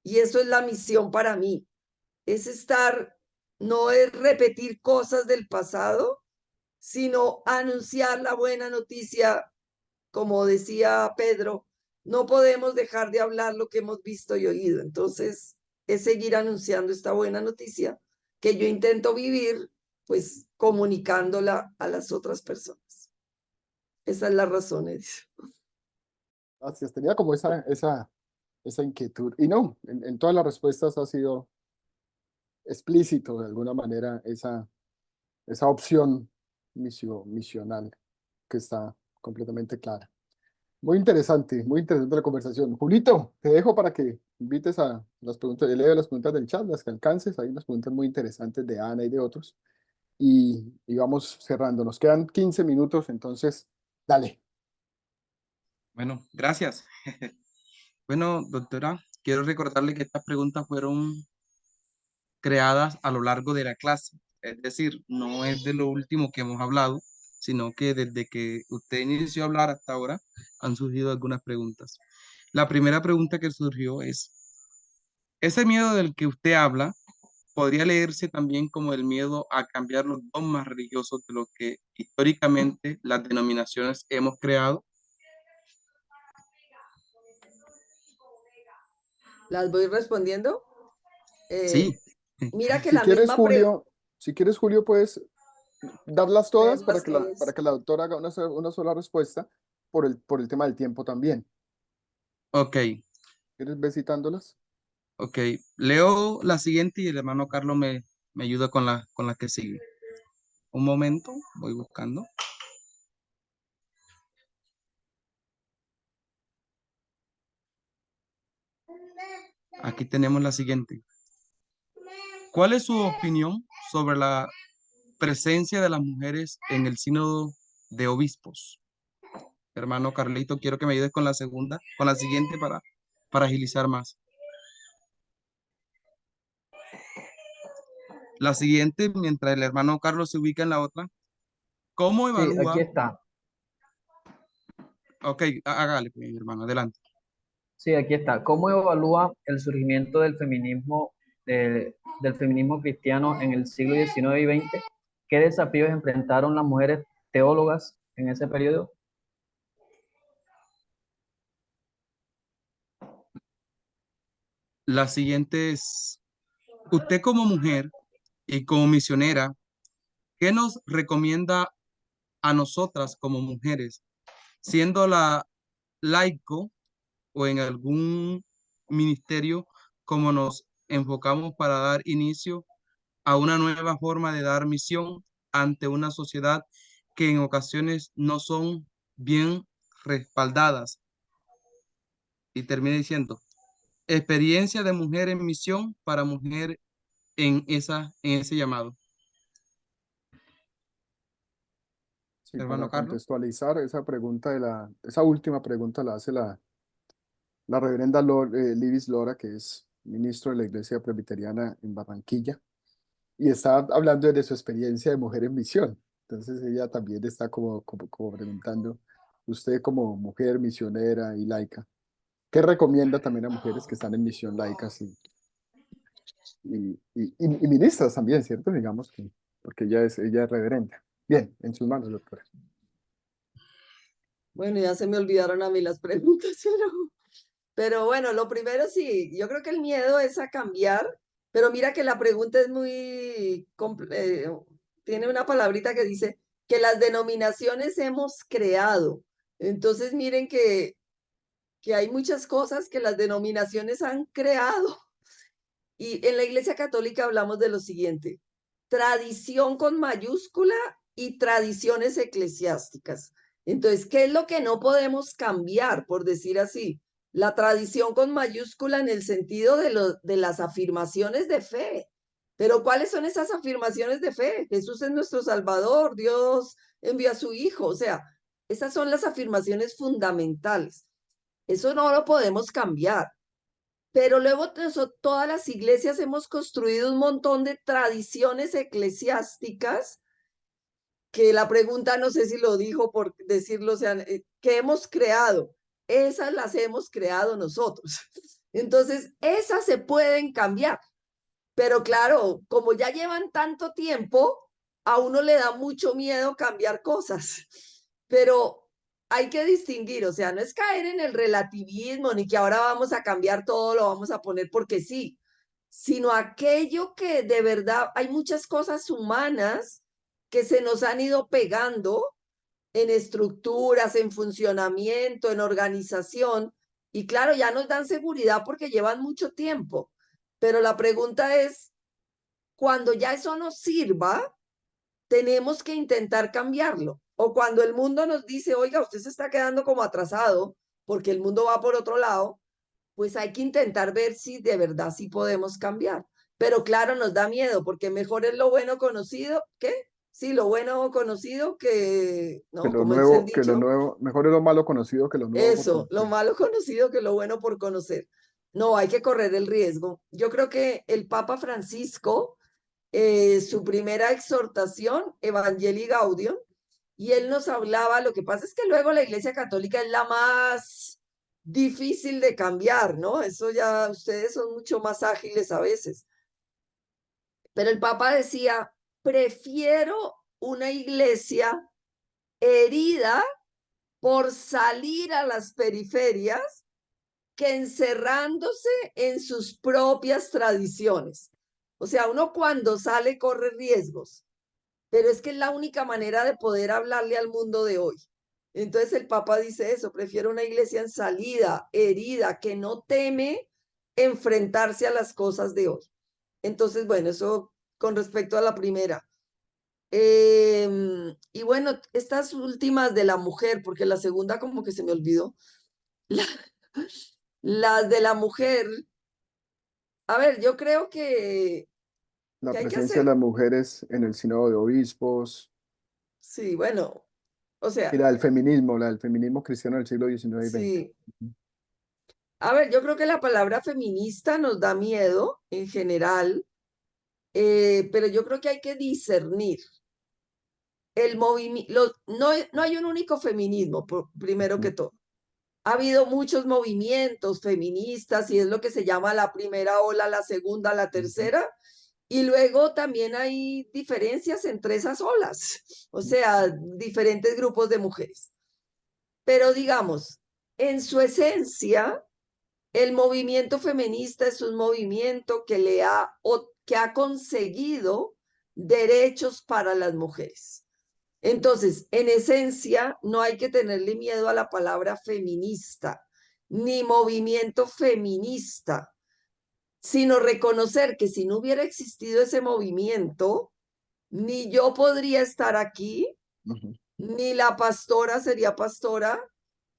Y eso es la misión para mí, es estar, no es repetir cosas del pasado, sino anunciar la buena noticia, como decía Pedro, no podemos dejar de hablar lo que hemos visto y oído. Entonces, es seguir anunciando esta buena noticia que yo intento vivir, pues comunicándola a las otras personas. Esa es la razón, Edith. Gracias, tenía como esa esa inquietud. Y no, en todas las respuestas ha sido explícito de alguna manera esa opción misional que está completamente clara. Muy interesante la conversación. Julito, te dejo para que invites a las preguntas, leo las preguntas del chat, las que alcances. Hay unas preguntas muy interesantes de Ana y de otros. Y vamos cerrando. Nos quedan 15 minutos, entonces, dale. Bueno, gracias. Bueno, doctora, quiero recordarle que estas preguntas fueron creadas a lo largo de la clase. Es decir, no es de lo último que hemos hablado, sino que desde que usted inició a hablar hasta ahora han surgido algunas preguntas. La primera pregunta que surgió es, ¿ese miedo del que usted habla podría leerse también como el miedo a cambiar los dogmas religiosos de los que históricamente las denominaciones hemos creado? ¿Las voy respondiendo? Sí, Mira que Si la quieres, misma Julio, puedes darlas todas para leerlas que para que la doctora haga una sola respuesta por el tema del tiempo también. ok, ¿Quieres ver citándolas? ok. Leo la siguiente y el hermano Carlos me ayuda con la que sigue. Un momento, voy buscando. Aquí tenemos la siguiente. ¿Cuál es su opinión sobre la presencia de las mujeres en el sínodo de obispos? Hermano Carlito, quiero que me ayudes con la siguiente para agilizar más. La siguiente, mientras el hermano Carlos se ubica en la otra, ¿cómo Sí, aquí evalúa? está. Ok, hágale, pues, hermano, adelante. Sí, aquí está. ¿Cómo evalúa el surgimiento del feminismo cristiano en el siglo XIX y XX? ¿Qué desafíos enfrentaron las mujeres teólogas en ese periodo? La siguiente es, usted como mujer y como misionera, ¿qué nos recomienda a nosotras como mujeres, siendo la laico o en algún ministerio, como nos enfocamos para dar inicio a una nueva forma de dar misión ante una sociedad que en ocasiones no son bien respaldadas? Y termina diciendo, experiencia de mujer en misión para mujer en ese llamado. Sí, Hermano para Carlos. contextualizar esa pregunta esa última pregunta la hace la reverenda Libis Lora, que es ministro de la Iglesia Presbiteriana en Barranquilla, y está hablando de su experiencia de mujer en misión. Entonces ella también está como preguntando, usted como mujer misionera y laica, ¿qué recomienda también a mujeres que están en misión laicas y ministras también, ¿cierto? Digamos que, porque ella es reverenda. Bien, en sus manos, doctora. Bueno, ya se me olvidaron a mí las preguntas, pero bueno, lo primero sí, yo creo que el miedo es a cambiar, pero mira que la pregunta es tiene una palabrita que dice que las denominaciones hemos creado. Entonces miren que hay muchas cosas que las denominaciones han creado. Y en la Iglesia Católica hablamos de lo siguiente, tradición con mayúscula y tradiciones eclesiásticas. Entonces, ¿qué es lo que no podemos cambiar, por decir así? La tradición con mayúscula en el sentido de las afirmaciones de fe. Pero ¿cuáles son esas afirmaciones de fe? Jesús es nuestro Salvador, Dios envió a su Hijo. O sea, esas son las afirmaciones fundamentales. Eso no lo podemos cambiar. Pero luego todas las iglesias hemos construido un montón de tradiciones eclesiásticas, que la pregunta no sé si lo dijo por decirlo, o sea, que hemos creado. Esas las hemos creado nosotros. Entonces, esas se pueden cambiar. Pero claro, como ya llevan tanto tiempo, a uno le da mucho miedo cambiar cosas. Pero hay que distinguir, o sea, no es caer en el relativismo, ni que ahora vamos a cambiar todo, lo vamos a poner porque sí, sino aquello que de verdad hay muchas cosas humanas que se nos han ido pegando en estructuras, en funcionamiento, en organización, Y claro, ya nos dan seguridad porque llevan mucho tiempo, pero la pregunta es, cuando ya eso nos sirva, tenemos que intentar cambiarlo. O cuando el mundo nos dice, oiga, usted se está quedando como atrasado porque el mundo va por otro lado, pues hay que intentar ver si de verdad sí podemos cambiar. Pero claro, nos da miedo porque mejor es lo bueno conocido, ¿qué? Sí, lo bueno conocido que, ¿no? Como dice el que lo dicho, nuevo, mejor es lo malo conocido que lo nuevo por eso, lo conocer. malo conocido que lo bueno por conocer. No, hay que correr el riesgo. Yo creo que el Papa Francisco, su primera exhortación, Evangelii Gaudium, y él nos hablaba, lo que pasa es que luego la Iglesia Católica es la más difícil de cambiar, ¿no? Eso ya ustedes son mucho más ágiles a veces. Pero el Papa decía, prefiero una iglesia herida por salir a las periferias que encerrándose en sus propias tradiciones. O sea, uno cuando sale corre riesgos, pero es que es la única manera de poder hablarle al mundo de hoy. Entonces el Papa dice eso, prefiero una iglesia en salida, herida, que no teme enfrentarse a las cosas de hoy. Entonces, bueno, eso con respecto a la primera. Y bueno, estas últimas de la mujer, porque la segunda como que se me olvidó. Las de la mujer, a ver, yo creo La que hay que presencia de hacer, las mujeres en el sínodo de obispos sí, bueno, o y sea, la del feminismo cristiano del siglo XIX y XX. sí. A ver, yo creo que la palabra feminista nos da miedo en general, pero yo creo que hay que discernir el movimiento. No hay un único feminismo, primero que todo. Ha habido muchos movimientos feministas y es lo que se llama la primera ola, la segunda, la tercera. Y luego también hay diferencias entre esas olas, o sea, diferentes grupos de mujeres. Pero digamos, en su esencia, el movimiento feminista es un movimiento que ha conseguido derechos para las mujeres. Entonces, en esencia, no hay que tenerle miedo a la palabra feminista, ni movimiento feminista, sino reconocer que si no hubiera existido ese movimiento, ni yo podría estar aquí, Ujú. ni la pastora sería pastora,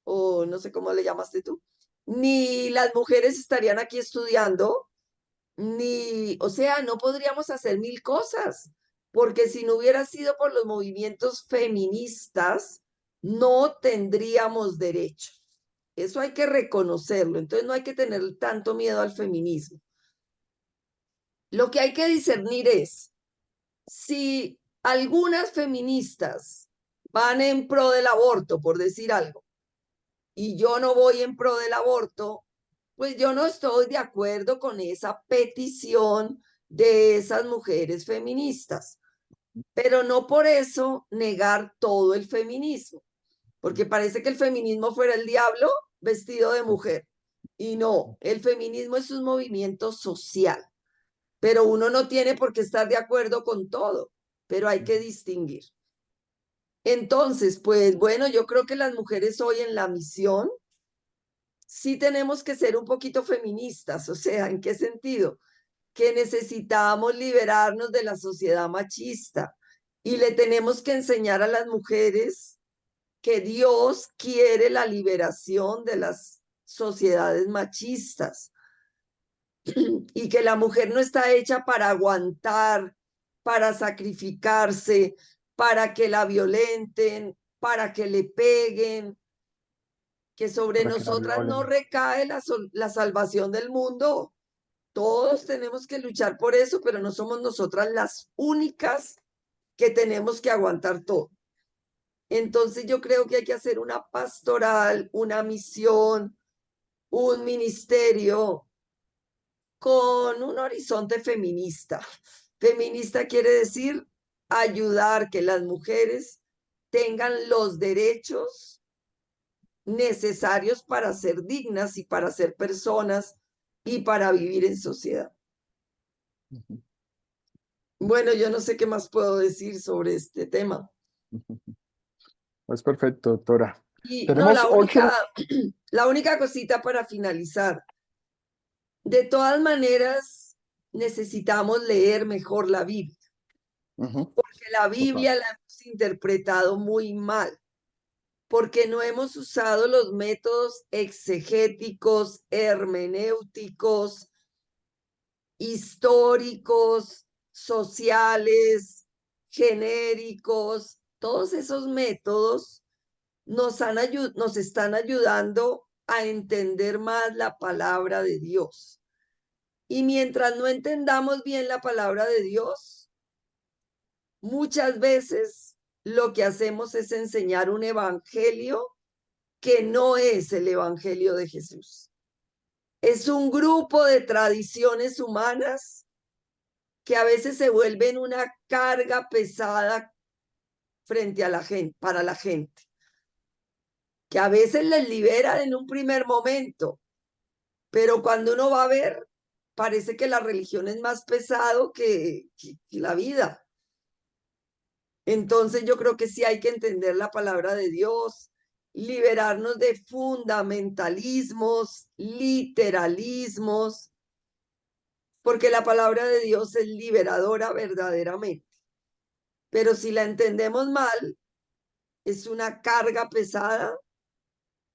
o no sé cómo le llamaste tú, ni las mujeres estarían aquí estudiando, ni, o sea, no podríamos hacer mil cosas, porque si no hubiera sido por los movimientos feministas, no tendríamos derecho. Eso hay que reconocerlo, entonces no hay que tener tanto miedo al feminismo. Lo que hay que discernir es si algunas feministas van en pro del aborto, por decir algo, y yo no voy en pro del aborto, pues yo no estoy de acuerdo con esa petición de esas mujeres feministas, pero no por eso negar todo el feminismo, porque parece que el feminismo fuera el diablo vestido de mujer. Y no, el feminismo es un movimiento social, pero uno no tiene por qué estar de acuerdo con todo, pero hay que distinguir. Entonces, pues bueno, yo creo que las mujeres hoy en la misión sí tenemos que ser un poquito feministas, o sea, ¿en qué sentido? Que necesitamos liberarnos de la sociedad machista y le tenemos que enseñar a las mujeres que Dios quiere la liberación de las sociedades machistas y que la mujer no está hecha para aguantar, para sacrificarse, para que la violenten, para que le peguen, que sobre Para que la nosotras no violen. recae la salvación del mundo. Todos tenemos que luchar por eso, pero no somos nosotras las únicas que tenemos que aguantar todo. Entonces yo creo que hay que hacer una pastoral, una misión, un ministerio con un horizonte feminista. Feminista quiere decir ayudar que las mujeres tengan los derechos necesarios para ser dignas y para ser personas y para vivir en sociedad. Ujú. Bueno, yo no sé qué más puedo decir sobre este tema. Es perfecto, doctora. Y no, Tenemos 8. la única cosita para finalizar. De todas maneras, necesitamos leer mejor la Biblia, Ujú, porque la total. Biblia la hemos interpretado muy mal, porque no hemos usado los métodos exegéticos, hermenéuticos, históricos, sociales, genéricos. Todos esos métodos nos están ayudando a entender más la palabra de Dios. Y mientras no entendamos bien la palabra de Dios, muchas veces lo que hacemos es enseñar un evangelio que no es el evangelio de Jesús. Es un grupo de tradiciones humanas que a veces se vuelven una carga pesada frente a la gente, para la gente, que a veces les libera en un primer momento, pero cuando uno va a ver, parece que la religión es más pesado que la vida. Entonces yo creo que sí hay que entender la palabra de Dios, liberarnos de fundamentalismos, literalismos, porque la palabra de Dios es liberadora verdaderamente. Pero si la entendemos mal, es una carga pesada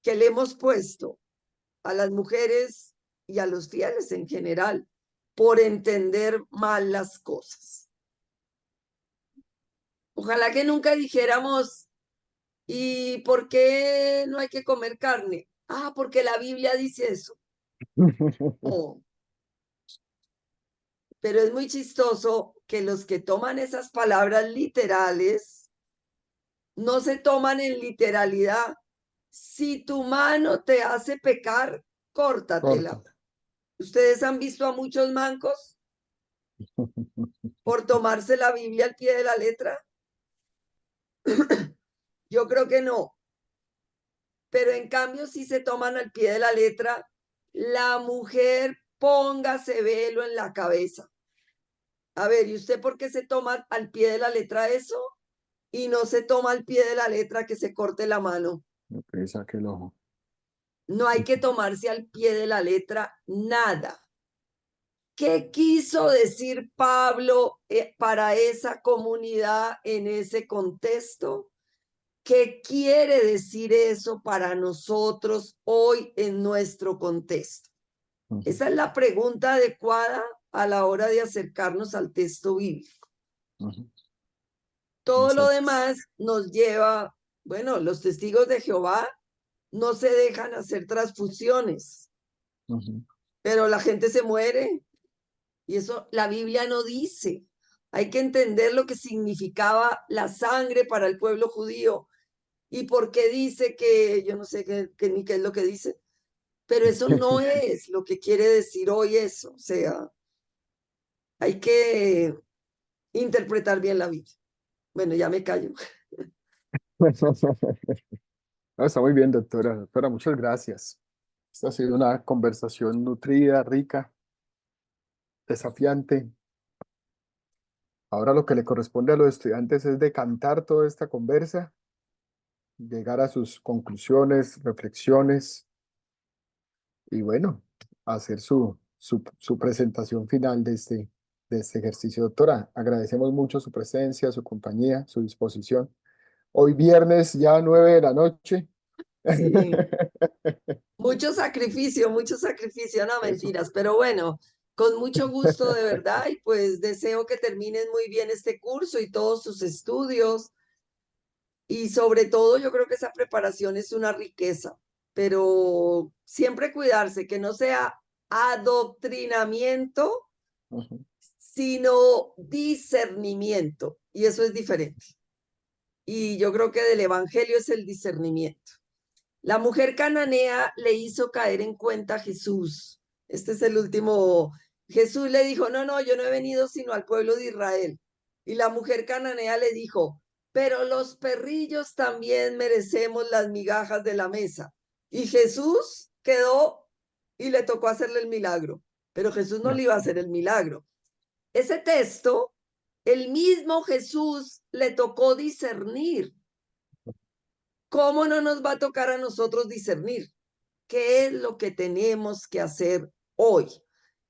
que le hemos puesto a las mujeres y a los fieles en general por entender mal las cosas. Ojalá que nunca dijéramos, ¿y por qué no hay que comer carne? Ah, porque la Biblia dice eso. Oh. Pero es muy chistoso que los que toman esas palabras literales no se toman en literalidad. Si tu mano te hace pecar, córtatela. Corta. ¿Ustedes han visto a muchos mancos por tomarse la Biblia al pie de la letra? Yo creo que no. Pero en cambio, si se toman al pie de la letra, la mujer póngase velo en la cabeza. A ver, ¿y usted por qué se toma al pie de la letra eso y no se toma al pie de la letra que se corte la mano? Ok, saque el ojo. No hay que tomarse al pie de la letra nada. ¿Qué quiso decir Pablo para esa comunidad en ese contexto? ¿Qué quiere decir eso para nosotros hoy en nuestro contexto? Ujú, Esa es la pregunta adecuada a la hora de acercarnos al texto bíblico. ujú. Todo lo Exacto. demás nos lleva, bueno, los testigos de Jehová no se dejan hacer transfusiones, Ujú. pero la gente se muere y eso la Biblia no dice. Hay que entender lo que significaba la sangre para el pueblo judío y por qué dice que, yo no sé ni qué es lo que dice, pero eso no es lo que quiere decir hoy eso. O sea, hay que interpretar bien la Biblia. Bueno, ya me callo. No, está muy bien, doctora. Doctora, muchas gracias. Esta ha sido una conversación nutrida, rica, desafiante. Ahora lo que le corresponde a los estudiantes es decantar toda esta conversa, llegar a sus conclusiones, reflexiones y bueno, hacer su presentación final de este ejercicio. Doctora, agradecemos mucho su presencia, su compañía, su disposición. Hoy viernes ya 9 de la noche. Sí, mucho sacrificio, no Eso. mentiras, pero bueno, con mucho gusto de verdad y pues deseo que terminen muy bien este curso y todos sus estudios y sobre todo yo creo que esa preparación es una riqueza, pero siempre cuidarse, que no sea adoctrinamiento, Ujú. sino discernimiento y eso es diferente. Y yo creo que del evangelio es el discernimiento. La mujer cananea le hizo caer en cuenta a Jesús. Este es el último. Jesús le dijo, no, no, yo no he venido sino al pueblo de Israel. Y la mujer cananea le dijo, pero los perrillos también merecemos las migajas de la mesa. Y Jesús quedó y le tocó hacerle el milagro. Pero Jesús no le iba a hacer el milagro. Ese texto, el mismo Jesús le tocó discernir. ¿cómo no nos va a tocar a nosotros discernir qué es lo que tenemos que hacer hoy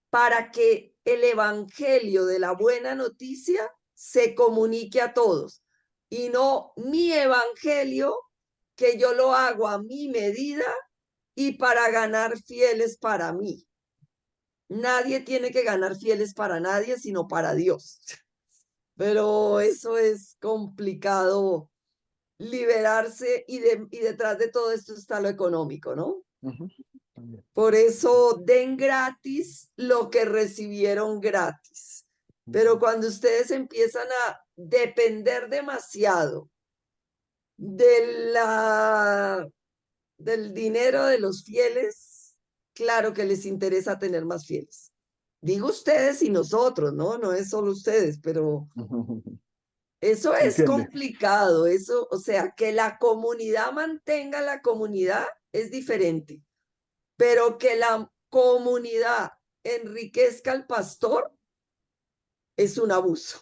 para que el evangelio de la buena noticia se comunique a todos? Y no mi evangelio, que yo lo hago a mi medida y para ganar fieles para mí. Nadie tiene que ganar fieles para nadie, sino para Dios. Pero eso es complicado liberarse y detrás de todo esto está lo económico, ¿no? También. Por eso den gratis lo que recibieron gratis. Pero cuando ustedes empiezan a depender demasiado del dinero de los fieles, claro que les interesa tener más fieles. Digo ustedes y nosotros, ¿no? No es solo ustedes, pero eso Se es entiende. complicado. Eso, o sea, que la comunidad mantenga la comunidad es diferente, pero que la comunidad enriquezca al pastor es un abuso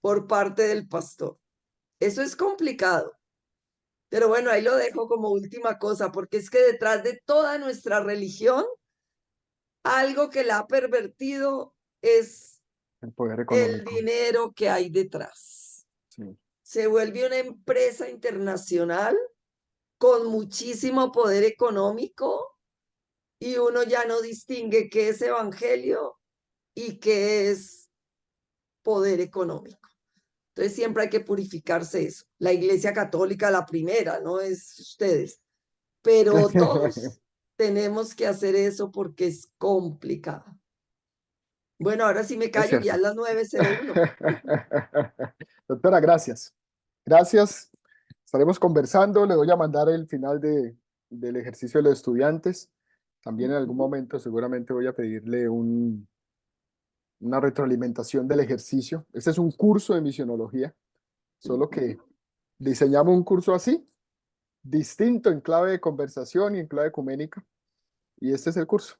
por parte del pastor. Eso es complicado. Pero bueno, ahí lo dejo como última cosa, porque es que detrás de toda nuestra religión, algo que la ha pervertido es El poder el económico. dinero que hay detrás. Sí. Se vuelve una empresa internacional con muchísimo poder económico y uno ya no distingue qué es evangelio y qué es poder económico. Entonces siempre hay que purificarse eso. La Iglesia Católica, la primera, no es ustedes, pero todos tenemos que hacer eso porque es complicado. Bueno, ahora sí me Es callo, ya cierto. es las 9:01. Doctora, gracias. Gracias. Estaremos conversando. Le voy a mandar el final del ejercicio de los estudiantes. También en algún momento seguramente voy a pedirle una retroalimentación del ejercicio. Este es un curso de misionología, solo que diseñamos un curso así, distinto en clave de conversación y en clave ecuménica. Y este es el curso.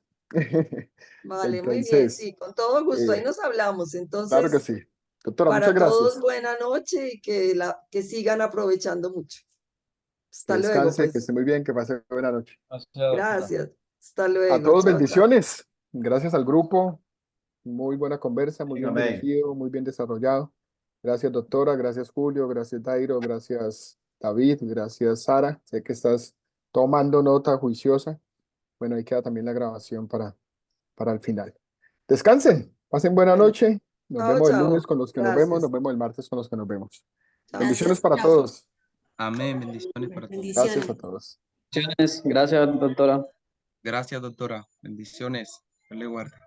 Vale, muy bien, sí, con todo gusto. Ahí nos hablamos. Claro que Entonces, sí. Doctora, muchas para todos, gracias. buena noche y que sigan aprovechando mucho. Que Hasta luego, descanse, que pues. esté muy bien, que pase buena noche. Gracias, doctora. Gracias. Hasta A luego. todos Chao, chao. bendiciones. Gracias al grupo. Muy buena conversa, muy bien Amén. dirigido, muy bien desarrollado. Gracias, doctora. Gracias, Julio. Gracias, Dairo. Gracias, David. Gracias, Sara. Sé que estás tomando nota juiciosa. Bueno, ahí queda también la grabación para el final. Descansen. Pasen buena Bueno, noche. Nos chao, vemos el chao. lunes con los que nos vemos. Gracias. Nos vemos el martes con los que nos vemos. Chao. Bendiciones para todos. Amén. Bendiciones para todos. Gracias a todos. Gracias, doctora. Gracias, doctora. Bendiciones. Dios le guarde.